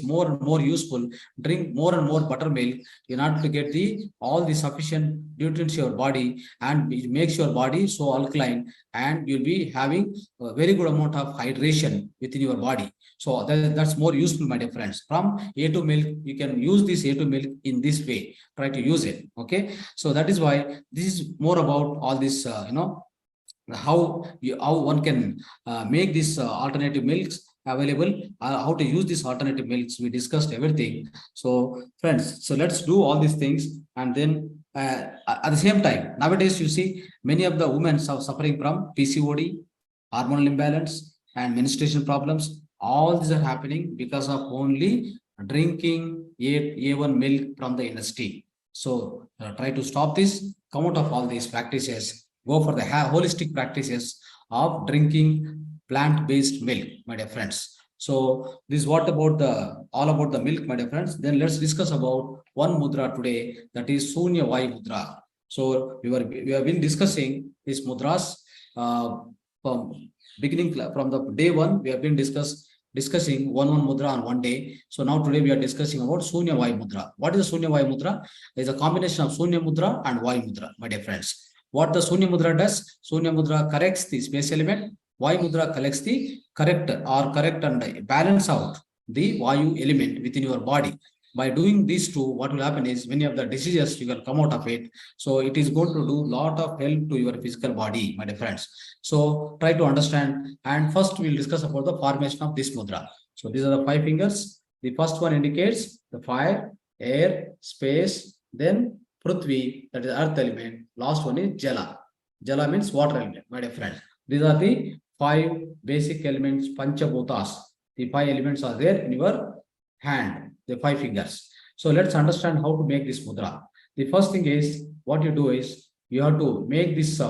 more and more useful. Drink more and more buttermilk in order to get all the sufficient nutrients to your body, and it makes your body so alkaline, and you'll be having a very good amount of hydration within your body. So that's more useful, my dear friends. From A2 milk, you can use this A2 milk in this way. Try to use it. Okay. So that is why this is more about all this, how one can make this alternative milks available, how to use these alternative milks. We discussed everything. So friends, so let's do all these things. And then at the same time, nowadays you see many of the women are suffering from PCOD, hormonal imbalance, and menstruation problems. All these are happening because of only drinking A1 milk from the industry. So try to stop this, come out of all these practices, go for the holistic practices of drinking plant-based milk, my dear friends. So this is what about all about the milk, my dear friends. Then let's discuss about one mudra today, that is Shunya Vayu Mudra. So we have been discussing these mudras from beginning, from the day one. We have been discussing one mudra on one day. So now today we are discussing about Shunya Vayu Mudra. What is the Shunya Vayu Mudra? It is a combination of Shunya Mudra and Vayu Mudra, my dear friends. What the Shunya Mudra does? Shunya Mudra corrects the space element. Vayu Mudra collects the correct and balance out the Vayu element within your body. By doing these two, what will happen is many of the diseases you can come out of it. So it is going to do lot of help to your physical body, my dear friends. So try to understand. And first we'll discuss about the formation of this mudra. So these are the 5 fingers. The first one indicates the fire, air, space, then Prithvi, that is earth element. Last one is Jala. Jala means water element, my dear friends. These are the 5 basic elements, Panchabhutas. The 5 elements are there in your hand, the 5 fingers. So let's understand how to make this mudra. The first thing is, what you do is, you have to make this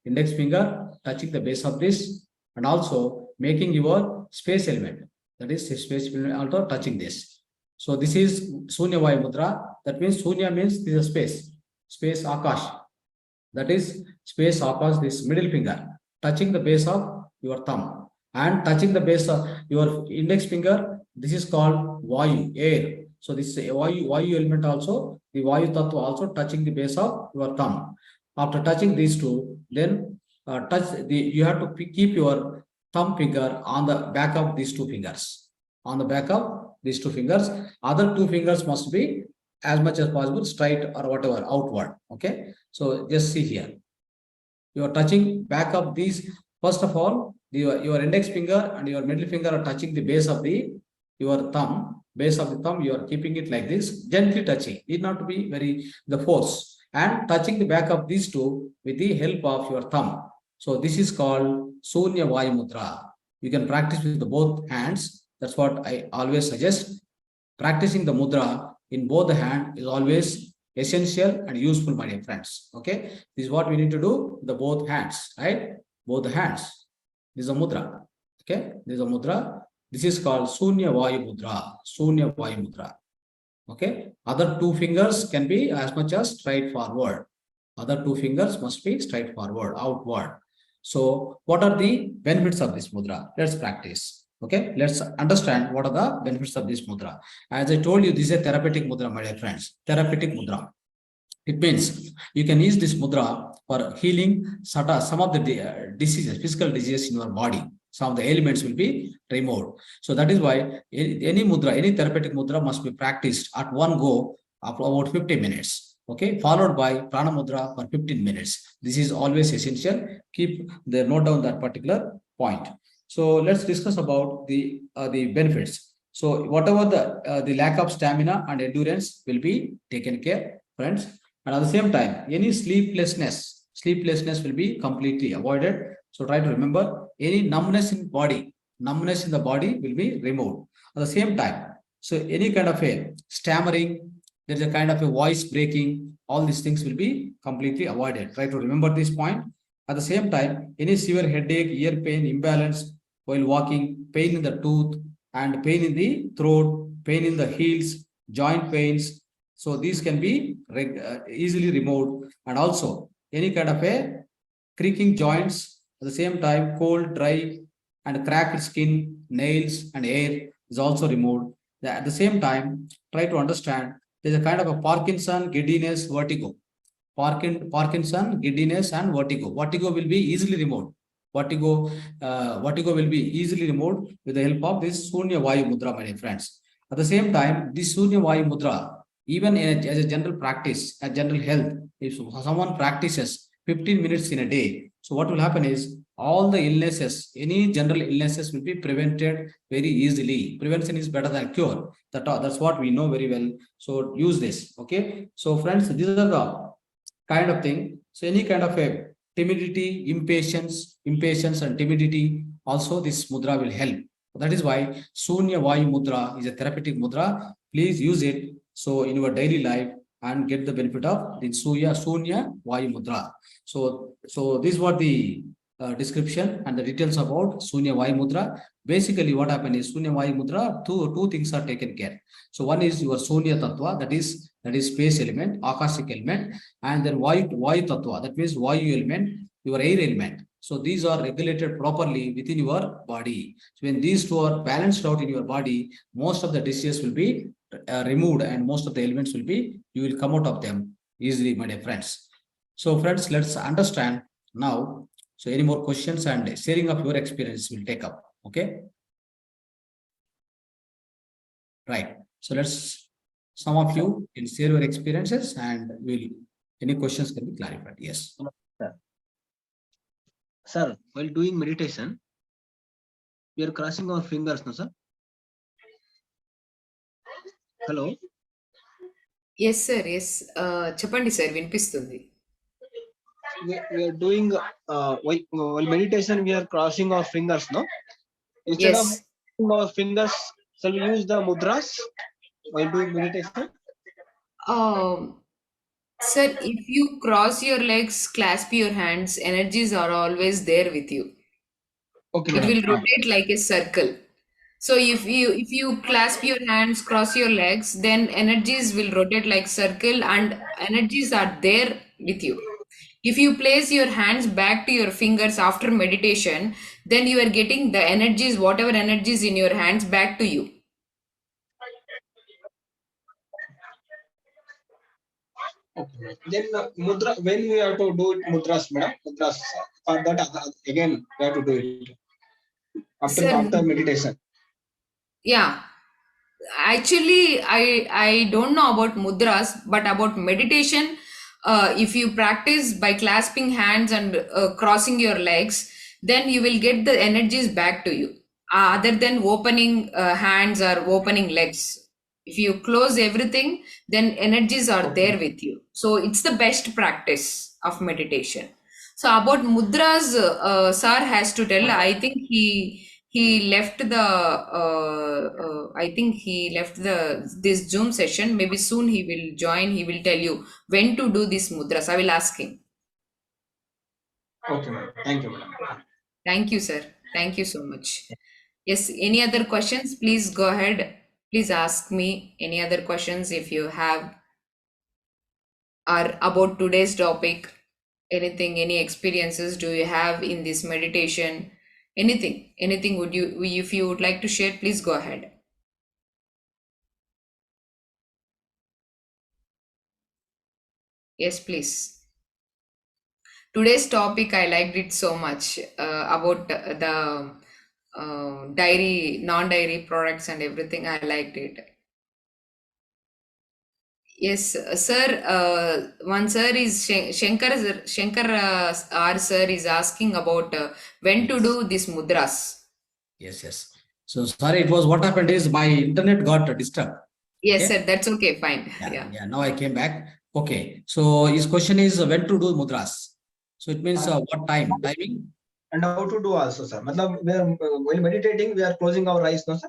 index finger touching the base of this, and also making your space element. That is, space element also touching this. So this is Shunya Vayu Mudra. That means Shunya means this is a space. Space Akash. That is space Akash, this middle finger, touching the base of your thumb. And touching the base of your index finger, this is called Vayu, air. So this is a Vayu element also, the Vayu Tattva also touching the base of your thumb. After touching these two, then you have to keep your thumb finger on the back of these 2 fingers. On the back of these 2 fingers, other 2 fingers must be as much as possible straight or whatever outward. Okay, so just see here. You are touching back of these. First of all, your index finger and your middle finger are touching the base of your thumb. Base of the thumb, you are keeping it like this, gently touching. Need not to be very the force, and touching the back of these 2 with the help of your thumb. So this is called Shunya Vayu Mudra. You can practice with both hands. That's what I always suggest. Practicing the mudra in both the hand is always essential and useful, my dear friends. Okay, this is what we need to do. The both hands, right? Both the hands. This is a mudra. Okay, this is a mudra. This is called Shunya Vayu Mudra. Shunya Vayu Mudra. Okay, other 2 fingers can be as much as straight forward. Other 2 fingers must be straight forward, outward. So what are the benefits of this mudra? Let's practice. Okay, let's understand what are the benefits of this mudra. As I told you, this is a therapeutic mudra, my dear friends. Therapeutic mudra. It means you can use this mudra for healing some of the diseases, physical diseases in your body. Some of the ailments will be removed. So that is why any mudra, any therapeutic mudra must be practiced at one go for about 50 minutes. Okay, followed by prana mudra for 15 minutes. This is always essential. Keep the note down that particular point. So let's discuss about the benefits. So whatever the lack of stamina and endurance will be taken care, friends. And at the same time, any sleeplessness will be completely avoided. So try to remember, any numbness in the body will be removed. At the same time, so any kind of a stammering, there's a kind of a voice breaking, all these things will be completely avoided. Try to remember this point. At the same time, any severe headache, ear pain, imbalance while walking, pain in the tooth, and pain in the throat, pain in the heels, joint pains. So these can be easily removed. And also any kind of a creaking joints, at the same time, cold, dry, and cracked skin, nails, and hair is also removed. At the same time, try to understand there's a kind of a Parkinson, giddiness, vertigo. Parkinson, giddiness, and vertigo. Vertigo will be easily removed. Vertigo will be easily removed with the help of this Shunya Vayu Mudra, my dear friends. At the same time, this Shunya Vayu Mudra, even as a general practice, as general health, if someone practices 15 minutes in a day, so what will happen is all the illnesses, any general illnesses will be prevented very easily. Prevention is better than cure. That's what we know very well. So use this. Okay. So friends, these are the kind of thing. So any kind of a timidity, impatience and timidity, also this mudra will help. That is why Shunya Vayu Mudra is a therapeutic mudra. Please use it so in your daily life and get the benefit of the Shunya Vayu Mudra. So this is what the description and the details about Shunya Vayu Mudra. Basically, what happened is Shunya Vayu Mudra, two things are taken care. So one is your Shunya Tattva, that is space element, Akashic element, and then Vayu Tattva, that means Vayu element, your air element. So these are regulated properly within your body. So when these two are balanced out in your body, most of the diseases will be removed and most of the elements will be, you will come out of them easily, my dear friends. So friends, let's understand now. So any more questions and sharing of your experience will take up. Okay. Right. So let's, some of you can share your experiences and any questions can be clarified. Yes. Sir, while doing meditation, we are crossing our fingers, no, sir? Hello? Yes, sir. Yes. Chapandi, sir. Vinipistundi. We are doing, while meditation, we are crossing our fingers, no? Instead Yes. of our fingers, shall we use the mudras while doing meditation? Sir, if you cross your legs, clasp your hands, energies are always there with you. Okay, It madam. will rotate like a circle. So if you clasp your hands, cross your legs, then energies will rotate like circle and energies are there with you. If you place your hands back to your fingers after meditation, then you are getting the energies, whatever energies in your hands back to you. Okay. Then mudra, when we have to do it, mudras, madam, mudras. For that, again, we have to do it Sir, after meditation. yeah. Actually, I don't know about mudras, but about meditation, if you practice by clasping hands and crossing your legs, then you will get the energies back to you, other than opening hands or opening legs. If you close everything, then energies are there with you. So it's the best practice of meditation. So about mudras, sir has to tell. I think he left the this Zoom session. Maybe soon he will join. He will tell you when to do this mudras. I will ask him. Okay, madam. Thank you, madam. Thank you, sir. Thank you so much. Yes, any other questions? Please go ahead. Please ask me any other questions if you have, or about today's topic. Anything, any experiences do you have in this meditation? Anything would you, if you would like to share, please go ahead. Yes, please. Today's topic, I liked it so much, about the dairy, non-dairy products and everything. I liked it. Yes, sir. One sir is Shankar R sir is asking about when to do this mudras. Yes. So sorry, it was what happened is my internet got disturbed. Yes, Okay. sir. That's okay. Fine. Yeah. Now I came back. Okay. So his question is when to do mudras. So it means what timing? And how to do also, sir. Matlab, while meditating, we are closing our eyes, no, sir?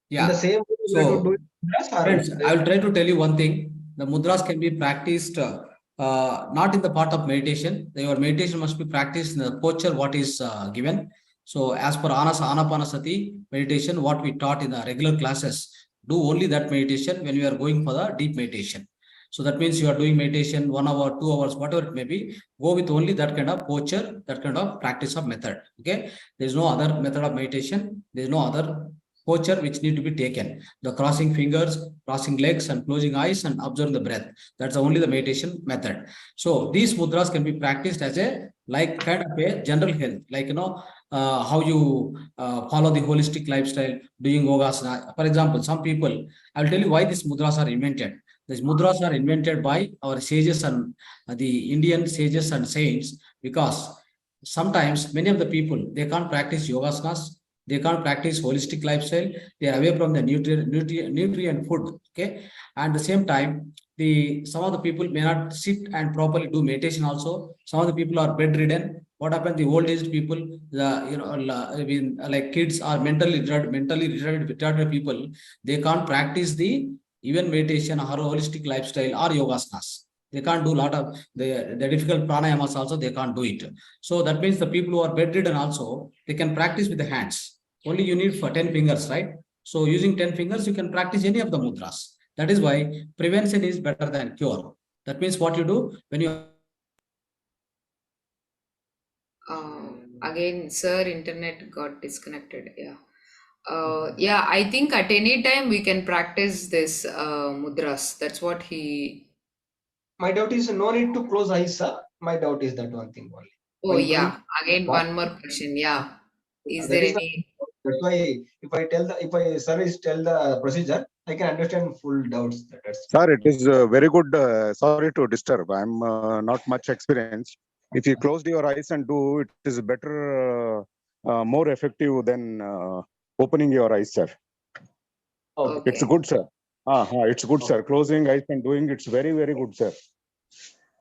Yeah. In the same way, we have to do it. Friends, I will try to tell you one thing. The mudras can be practiced not in the part of meditation. Your meditation must be practiced in the posture what is given. So as per Anapanasati meditation, what we taught in the regular classes, do only that meditation when we are going for the deep meditation. So that means you are doing meditation 1 hour, 2 hours, whatever it may be, go with only that kind of posture, that kind of practice of method. Okay. There is no other method of meditation. There is no other posture which need to be taken. The crossing fingers, crossing legs and closing eyes and observe the breath. That's only the meditation method. So these mudras can be practiced as a like kind of a general health, like how you follow the holistic lifestyle, doing yogasana. For example, some people, I will tell you why these mudras are invented. These mudras are invented by our sages and the Indian sages and saints, because sometimes many of the people, they can't practice yogasanas, they can't practice holistic lifestyle, they are away from the nutrient food. Okay. And at the same time, some of the people may not sit and properly do meditation also. Some of the people are bedridden. What happened? The old aged people, like kids are mentally retarded people, they can't practice the even meditation or holistic lifestyle or yogasanas. They can't do a lot of the difficult pranayamas also, they can't do it. So that means the people who are bedridden also, they can practice with the hands. Only you need for 10 fingers, right? So using 10 fingers, you can practice any of the mudras. That is why prevention is better than cure. That means what you do when you Again, sir, internet got disconnected. Yeah. Yeah, I think at any time we can practice this mudras. That's what he. My doubt is no need to close eyes, sir. My doubt is that one thing only. Oh, While doing yeah. Again, what, one more question. Yeah. Is that there is the, any? that's why if I service tell the procedure, I can understand full doubts. That's Sir, it is very good. Sorry to disturb. I'm not much experienced. If you closed your eyes and do, it is better, more effective than opening your eyes, sir. okay. It's good, sir. It's good, sir. Closing eyes and doing, it's very, very good, sir.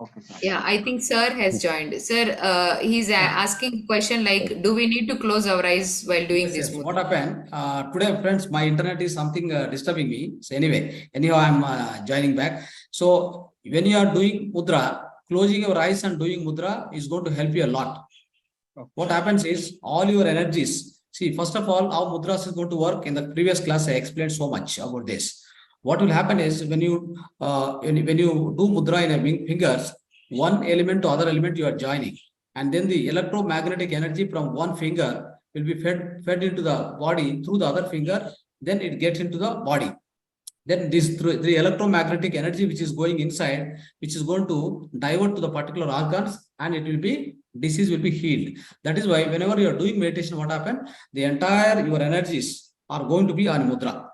Okay, sir. Yeah, I think sir has joined. Sir, he's asking question like, do we need to close our eyes while doing Yes, this yes. mudra? What happened today, friends? My internet is something disturbing me. So anyway, anyhow, I'm joining back. So when you are doing mudra, closing your eyes and doing mudra is going to help you a lot. Okay. What happens is all your energies. See, first of all, how mudras is going to work. In the previous class, I explained so much about this. What will happen is when you do mudra in a fingers, one element to other element you are joining, and then the electromagnetic energy from one finger will be fed into the body through the other finger. Then it gets into the body. Then this through the electromagnetic energy which is going inside, which is going to divert to the particular organs, and it will be disease will be healed. That is why whenever you are doing meditation, what happens? The entire your energies are going to be on mudra.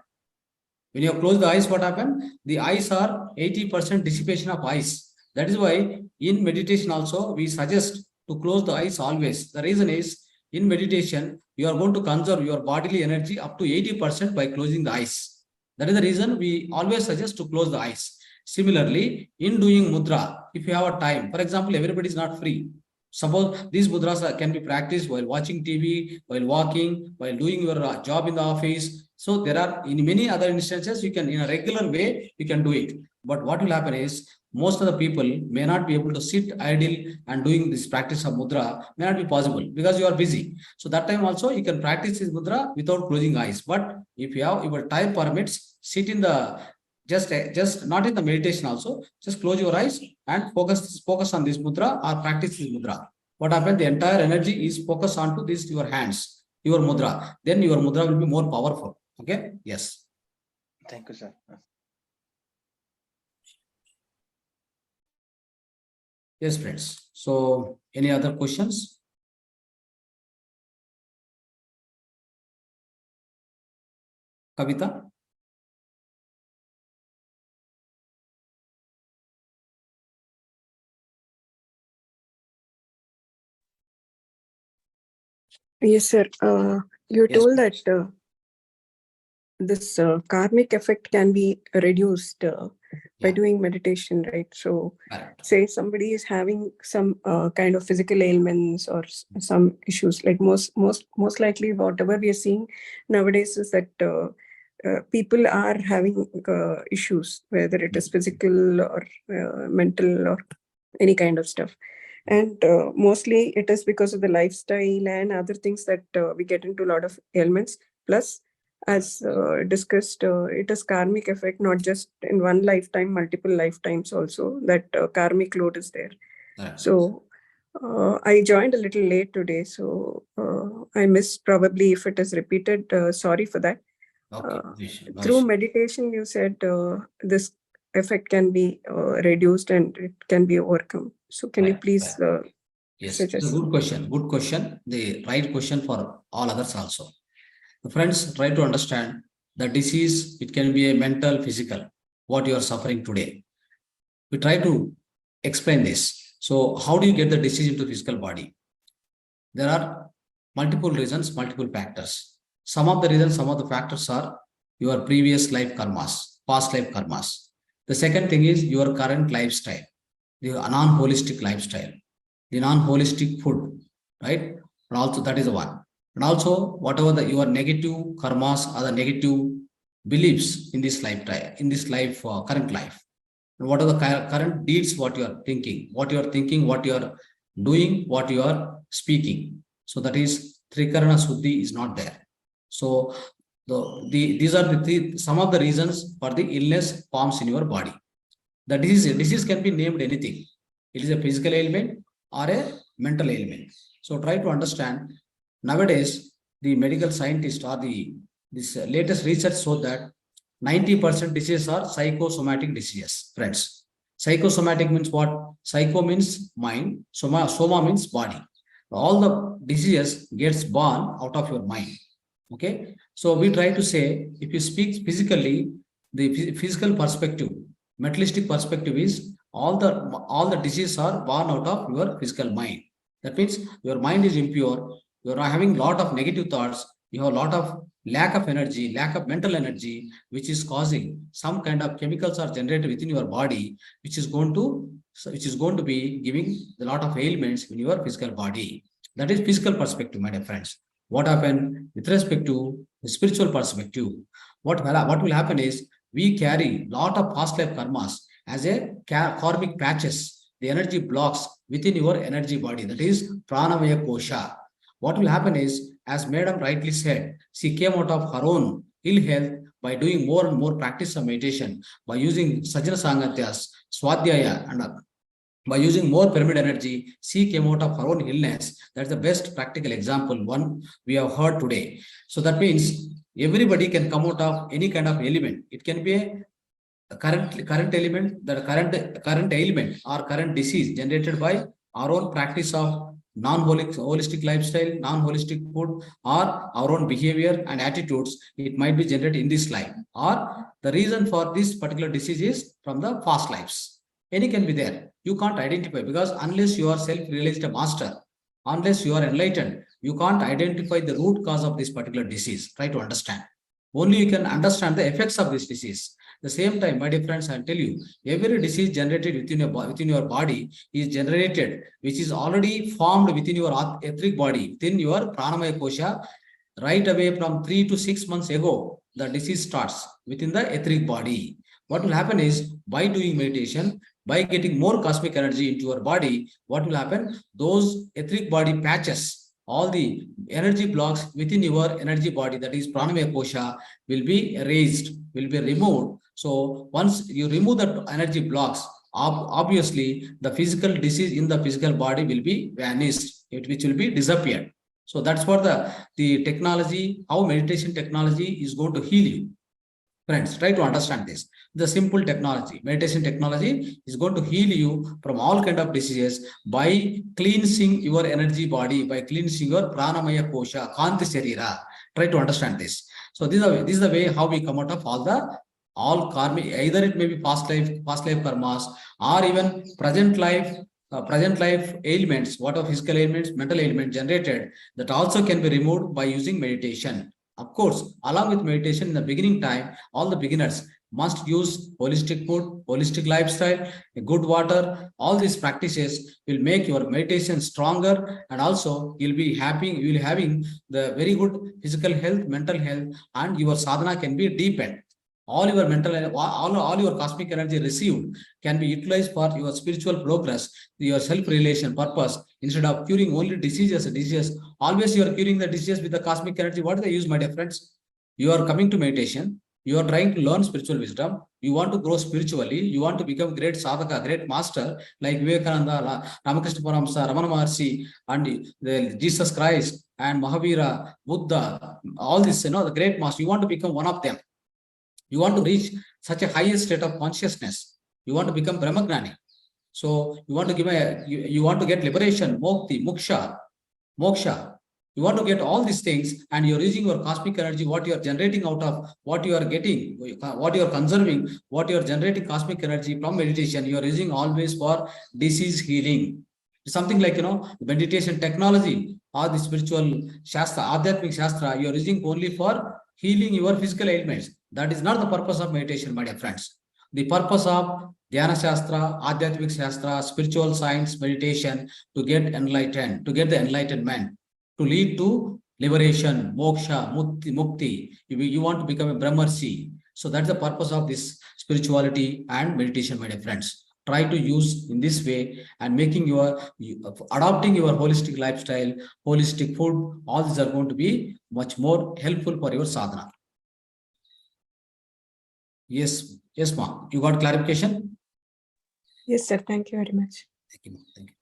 When you close the eyes, what happens? The eyes are 80% dissipation of eyes. That is why in meditation also we suggest to close the eyes always. The reason is in meditation you are going to conserve your bodily energy up to 80% by closing the eyes. That is the reason we always suggest to close the eyes. Similarly, in doing mudra, if you have a time, for example, everybody is not free. Suppose these mudras can be practiced while watching TV, while walking, while doing your job in the office. So there are in many other instances you can in a regular way you can do it. But what will happen is most of the people may not be able to sit idle, and doing this practice of mudra may not be possible because you are busy. So that time also you can practice this mudra without closing eyes. But if you have your time permits, sit in the just not in the meditation also, just close your eyes and focus on this mudra or practice this mudra. What happens? The entire energy is focused onto this your hands, your mudra. Then your mudra will be more powerful. Okay. Yes. Thank you, sir. Yes, friends. So any other questions? Kavita? Yes, sir. You Yes, told that please. this karmic effect can be reduced by Yeah. doing meditation, right? So, Correct. say somebody is having some kind of physical ailments or some issues, like most likely, whatever we are seeing nowadays is that people are having issues, whether it is physical or mental or any kind of stuff. And mostly it is because of the lifestyle and other things that we get into a lot of ailments. Plus, as discussed, it is karmic effect, not just in one lifetime, multiple lifetimes also, that karmic load is there. Correct. So I joined a little late today, so I missed probably if it is repeated. Sorry for that. Okay. Through meditation, you said this effect can be reduced and it can be overcome. So can you please Yes, suggest? it's a good question. Good question. The right question for all others also. Friends, try to understand the disease. It can be a mental, physical, what you are suffering today. We try to explain this. So how do you get the disease into physical body? There are multiple reasons, multiple factors. Some of the reasons, some of the factors are your previous life karmas, past life karmas. The second thing is your current lifestyle, the non-holistic lifestyle, the non-holistic food, right? And also that is one. And also whatever your negative karmas or the negative beliefs in this lifetime, in this life, current life. And what are the current deeds, what you are thinking, what you are doing, what you are speaking. So that is Trikarana Suddhi is not there. So these are some of the reasons for the illness forms in your body. The disease can be named anything. It is a physical ailment or a mental ailment. So try to understand. Nowadays, the medical scientists or this latest research show that 90% diseases are psychosomatic diseases, friends. Psychosomatic means what? Psycho means mind, soma means body. All the diseases gets born out of your mind. Okay, so we try to say, if you speak physically, the physical perspective, materialistic perspective is all the diseases are born out of your physical mind. That means your mind is impure, you are having a lot of negative thoughts, you have a lot of lack of energy, lack of mental energy, which is causing some kind of chemicals are generated within your body, which is going to be giving a lot of ailments in your physical body. That is physical perspective, my dear friends. What happened with respect to the spiritual perspective? What will happen is we carry lot of past life karmas as a karmic patches, the energy blocks within your energy body. That is pranamaya kosha. What will happen is, as Madam rightly said, she came out of her own ill health by doing more and more practice of meditation, by using sajana sangatyas, swadhyaya, and by using more pyramid energy, she came out of her own illness. That's the best practical example, one we have heard today. So that means everybody can come out of any kind of element. It can be a current element, the current ailment or current disease generated by our own practice of non-holistic lifestyle, non-holistic food, or our own behavior and attitudes. It might be generated in this life, or the reason for this particular disease is from the past lives. Any can be there. You can't identify, because unless you are self-realized a master, unless you are enlightened, you can't identify the root cause of this particular disease. Try to understand. Only you can understand the effects of this disease. At the same time, my dear friends, I'll tell you, every disease generated within your body is generated, which is already formed within your etheric body, within your pranamaya kosha. Right away from 3 to 6 months ago, the disease starts within the etheric body. What will happen is, by doing meditation, by getting more cosmic energy into your body, what will happen? Those etheric body patches, all the energy blocks within your energy body, that is pranamaya kosha, will be erased, will be removed. So once you remove the energy blocks, obviously the physical disease in the physical body will be vanished, which will be disappeared. So that's what the technology, how meditation technology is going to heal you. Friends, try to understand this. The simple technology, meditation technology, is going to heal you from all kind of diseases by cleansing your energy body, by cleansing your pranamaya kosha, kanti sharira. Try to understand this. So this is the way how we come out of all karma. Either it may be past life karmas, or even present life ailments, what are physical ailments, mental ailments generated, that also can be removed by using meditation. Of course, along with meditation, in the beginning time, all the beginners must use holistic food, holistic lifestyle, good water. All these practices will make your meditation stronger, and also you'll be happy, you'll having the very good physical health, mental health, and your sadhana can be deepened. All your all your cosmic energy received can be utilized for your spiritual progress, your self-realization purpose. Instead of curing only diseases, always you are curing the disease with the cosmic energy. What do they use, my dear friends? You are coming to meditation, you are trying to learn spiritual wisdom, you want to grow spiritually, you want to become great sadhaka, great master, like Vivekananda, Ramakrishna Paramsa, Ramana Maharshi, and Jesus Christ, and Mahavira, Buddha, all this, the great master. You want to become one of them. You want to reach such a higher state of consciousness. You want to become Brahmagnani. So you want to you want to get liberation, mukti, moksha. You want to get all these things, and you're using your cosmic energy, what you are generating out of, what you are getting, what you are conserving, what you are generating cosmic energy from meditation, you are using always for disease healing. Something like, meditation technology or the spiritual shastra, adhyatmic shastra, you are using only for healing your physical ailments. That is not the purpose of meditation, my dear friends. The purpose of Dhyana Shastra, Adhyatmic Shastra, spiritual science, meditation, to get enlightened, to get the enlightenment, to lead to liberation, moksha, mukti. You want to become a Brahmarshi. So that's the purpose of this spirituality and meditation, my dear friends. Try to use in this way and adopting your holistic lifestyle, holistic food. All these are going to be much more helpful for your sadhana. Yes, ma. You got clarification? Yes, sir. Thank you very much. Thank you, ma. Thank you.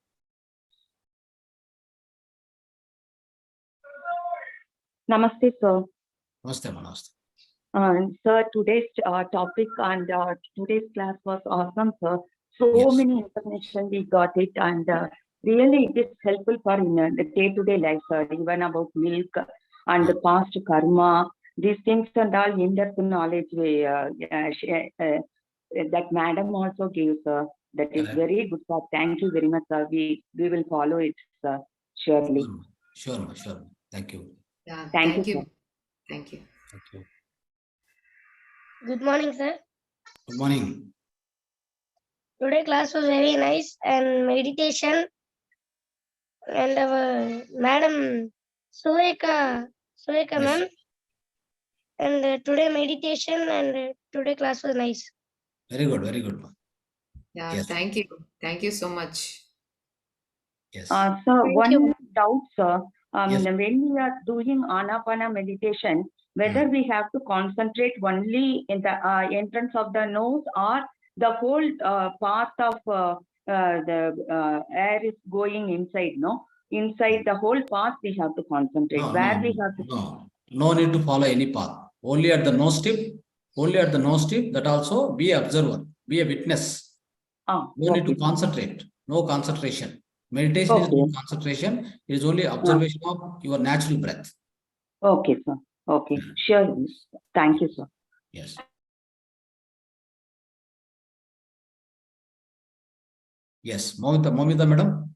Namaste, sir. Namaste, ma. Namaste. Sir, today's topic and today's class was awesome, sir. So many information we got it, and really it is helpful for in the day-to-day life, sir. Even about milk and the past karma, these things and all in-depth knowledge that madam also gave, sir. That is very good, sir. Thank you very much, sir. We will follow it, sir. Surely. Sure. Thank you. Yeah, thank you. Sir. Thank you. Thank you. Good morning, sir. Good morning. Today class was very nice and meditation and our madam Sueka ma'am, and today meditation and today class was nice. Very good. Yeah, Yes. thank you. Thank you so much. Yes. Sir, Thank one you. doubt, sir. Yes. When we are doing anapana meditation, whether we have to concentrate only in the entrance of the nose or the whole part of the air is going inside, no? Inside the whole part we have to concentrate. No need to follow any path. Only at the nose tip. That also be observer, be a witness. No need to concentrate. No concentration. Meditation is no concentration. It is only observation of your natural breath. Okay, sir. Okay, sure. Thank you, sir. Yes. Yes, Momita madam.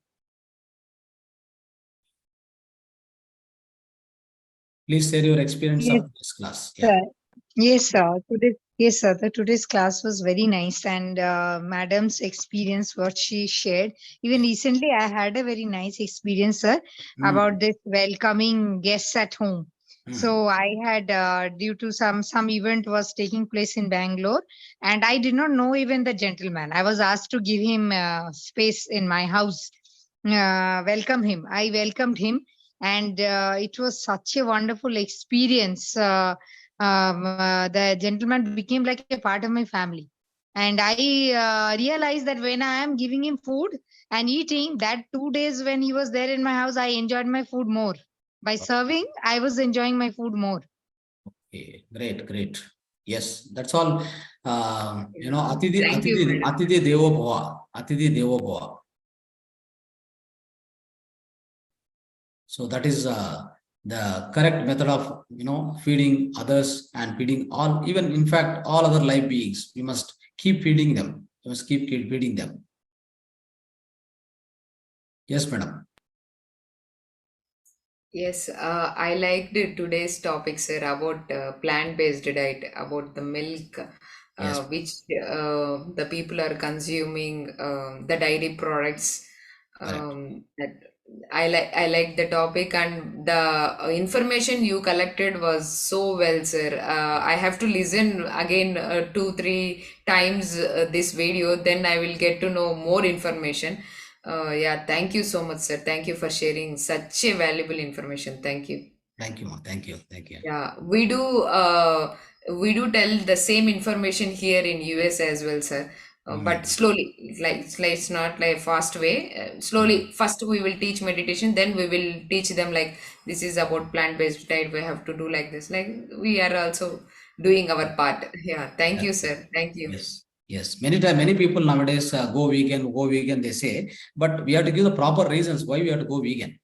Please share your experience of this class. Yeah. Yes, sir. Today's class was very nice, and madam's experience, what she shared. Even recently, I had a very nice experience, sir, about this welcoming guests at home. So I had, due to some event was taking place in Bangalore, and I did not know even the gentleman. I was asked to give him space in my house, welcome him. I welcomed him, and it was such a wonderful experience. The gentleman became like a part of my family. And I realized that when I am giving him food and eating, that 2 days when he was there in my house, I enjoyed my food more. By serving, I was enjoying my food more. Okay, great. Yes, that's all. Atidhi Devo Bhava. Atidhi Devo Bhava. So that is the correct method of feeding others and feeding all, even in fact all other live beings. We must keep feeding them. We must keep feeding them. Yes, madam. Yes, I liked today's topic, sir, about plant-based diet, about the milk, which the people are consuming, the dairy products. I like the topic, and the information you collected was so well, sir. I have to listen again 2-3 times this video, then I will get to know more information. Yeah, thank you so much, sir. Thank you for sharing such a valuable information. Thank you. Thank you. Yeah, we do tell the same information here in US as well, sir. But slowly, it's not like a fast way. Slowly, first we will teach meditation, then we will teach them like this is about plant-based diet. We have to do like this. Like we are also doing our part. Yeah, thank you, sir. Thank you. Yes. Many people nowadays go vegan, they say, but we have to give the proper reasons why we have to go vegan.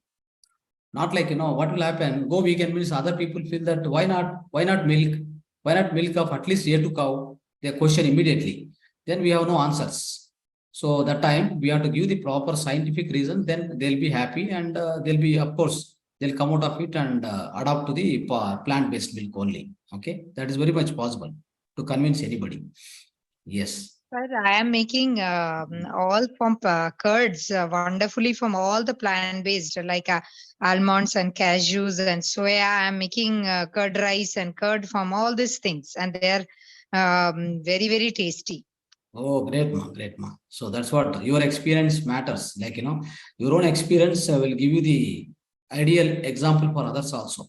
Not like, what will happen? Go vegan means other people feel that why not milk? Why not milk of at least year to cow? They question immediately. Then we have no answers. So that time we have to give the proper scientific reason, then they'll be happy and they'll come out of it and adopt to the plant-based milk only. Okay. That is very much possible to convince anybody. Yes. Sir, I am making all from curds wonderfully from all the plant-based like almonds and cashews and soya. I am making curd rice and curd from all these things, and they are very, very tasty. Oh, great, ma, great, ma. So that's what your experience matters. Like, your own experience will give you the ideal example for others also.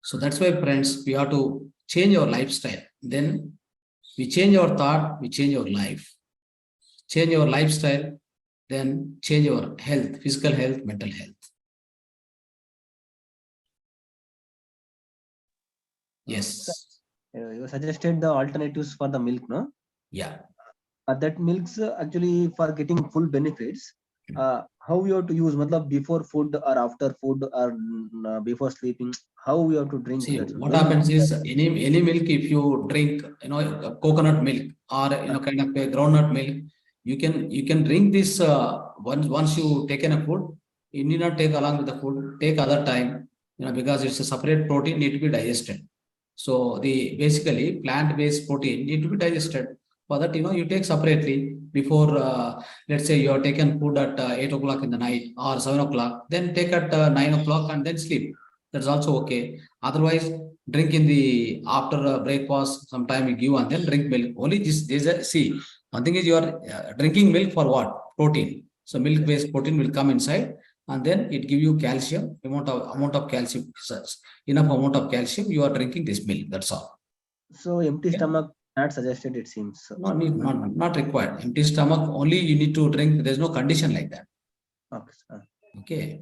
So that's why, friends, we have to change our lifestyle. Then we change our thought, we change our life. Change your lifestyle, then change your health, physical health, mental health. Yes. You suggested the alternatives for the milk, no? Yeah. That milks actually for getting full benefits. How we have to use, matlab before food or after food or before sleeping? How we have to drink? See, that? what happens is any milk, if you drink, coconut milk or kind of a groundnut milk, you can drink this once you taken a food. You need not take along with the food. Take other time, because it's a separate protein need to be digested. So the basically plant-based protein need to be digested. For that, you take separately before. Let's say you have taken food at 8 o'clock in the night or 7 o'clock. Then take at 9 o'clock and then sleep. That's also okay. Otherwise, drink in the after breakfast. Sometime you give and then drink milk. Only this. See, one thing is you are drinking milk for what? Protein. So milk-based protein will come inside, and then it give you calcium. Amount of calcium, enough amount of calcium. You are drinking this milk. That's all. So empty stomach not suggested, it seems. Not required. Empty stomach only you need to drink. There's no condition like that. Okay, sir. Okay.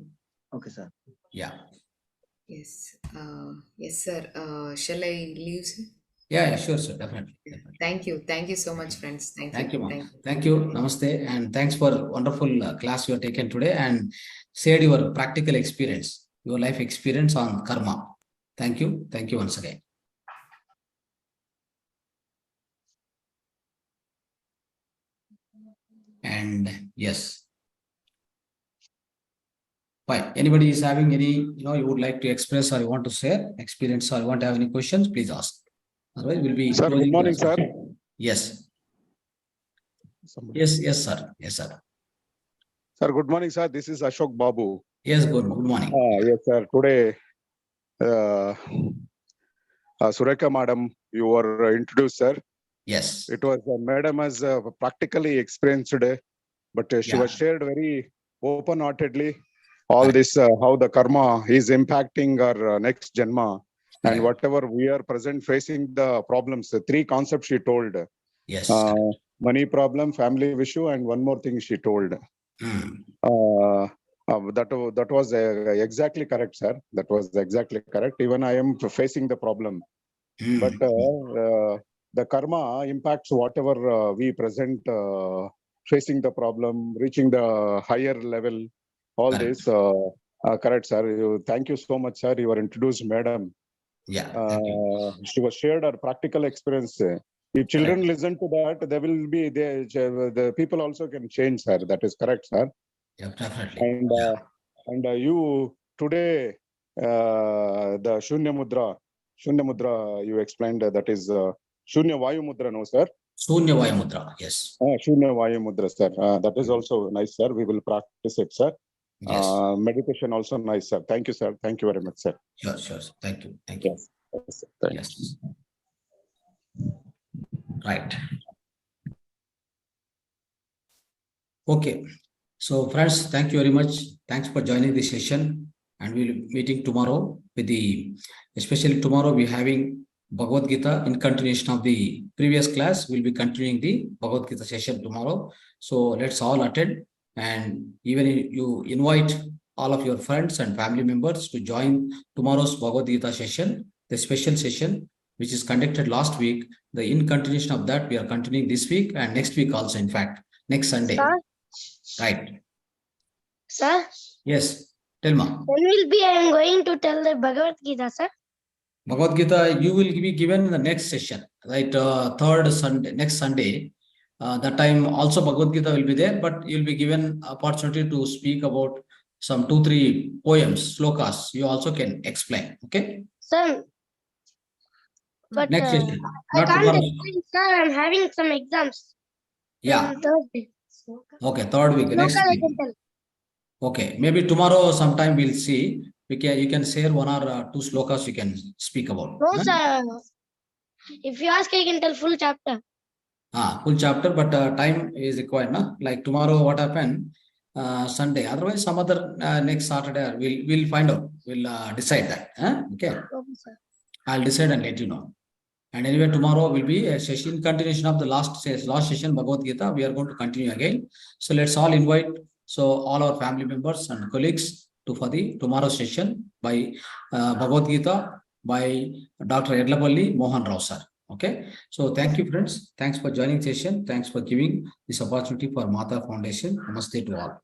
Okay, sir. Yeah. Yes. Yes, sir. Shall I leave, sir? Yeah, sure, sir. Definitely. Thank you. Thank you so much, friends. Thank you, ma'am. Thank you. Namaste. And thanks for wonderful class you have taken today and shared your practical experience, your life experience on karma. Thank you. Thank you once again. And yes. Fine. Anybody is having any, you would like to express or you want to share experience or you want to have any questions, please ask. Otherwise, we'll be. Sir, good morning, sir. Yes. Yes, sir. Yes, sir. Sir, good morning, sir. This is Ashok Babu. Yes, good morning. Yes, sir. Today, Sureka madam, you were introduced, sir. Yes. It was madam has practically experienced today, but she was shared very open-heartedly. All this, how the karma is impacting our next janma, and whatever we are present facing the problems. The three concepts she told. Yes. Money problem, family issue, and one more thing she told. That was exactly correct, sir. That was exactly correct. Even I am facing the problem, but the karma impacts whatever we present facing the problem, reaching the higher level. All this, correct, sir. Thank you so much, sir. You were introduced, madam. Yeah. She was shared her practical experience. If children listen to that, they will be the people also can change, sir. That is correct, sir. Yeah, definitely. And you today the Shunya Mudra you explained that is Shunya Vayu Mudra, no, sir? Shunya Vayu Mudra, yes. Shunya Vayu Mudra, sir. That is also nice, sir. We will practice it, sir. Yes. Meditation also nice, sir. Thank you, sir. Thank you very much, sir. Sure. Thank you. Yes. Yes. Right. Okay. So, friends, thank you very much. Thanks for joining this session. And we'll be meeting tomorrow especially tomorrow we're having Bhagavad Gita in continuation of the previous class. We'll be continuing the Bhagavad Gita session tomorrow. So let's all attend, and even you invite all of your friends and family members to join tomorrow's Bhagavad Gita session, the special session, which is conducted last week. In continuation of that, we are continuing this week and next week also, in fact, next Sunday. Sir? Right. Sir? Yes. Tell me. When will be I am going to tell the Bhagavad Gita, sir? Bhagavad Gita, you will be given in the next session, right? Third Sunday, next Sunday. That time also Bhagavad Gita will be there, but you'll be given opportunity to speak about some 2-3 poems, slokas. You also can explain. Okay. Sir, But Next session, I not can't tomorrow. explain, sir. I'm having some exams. Yeah. Thursday. Okay, third week, next Local I week. can tell. Okay, maybe tomorrow sometime we'll see. You can share one or two slokas you can speak about. No, sir. If you ask, I can tell full chapter. Full chapter, but time is required, na? Like tomorrow, what happened? Sunday. Otherwise, some other next Saturday, we'll find out. We'll decide that. Okay. Okay, sir. I'll decide and let you know. And anyway, tomorrow will be a session continuation of the last session Bhagavad Gita. We are going to continue again. So let's all invite all our family members and colleagues for the tomorrow session by Bhagavad Gita by Dr. Edlapalli Mohan Rao sir. Okay. So thank you, friends. Thanks for joining session. Thanks for giving this opportunity for Mahavatar Foundation. Namaste to all.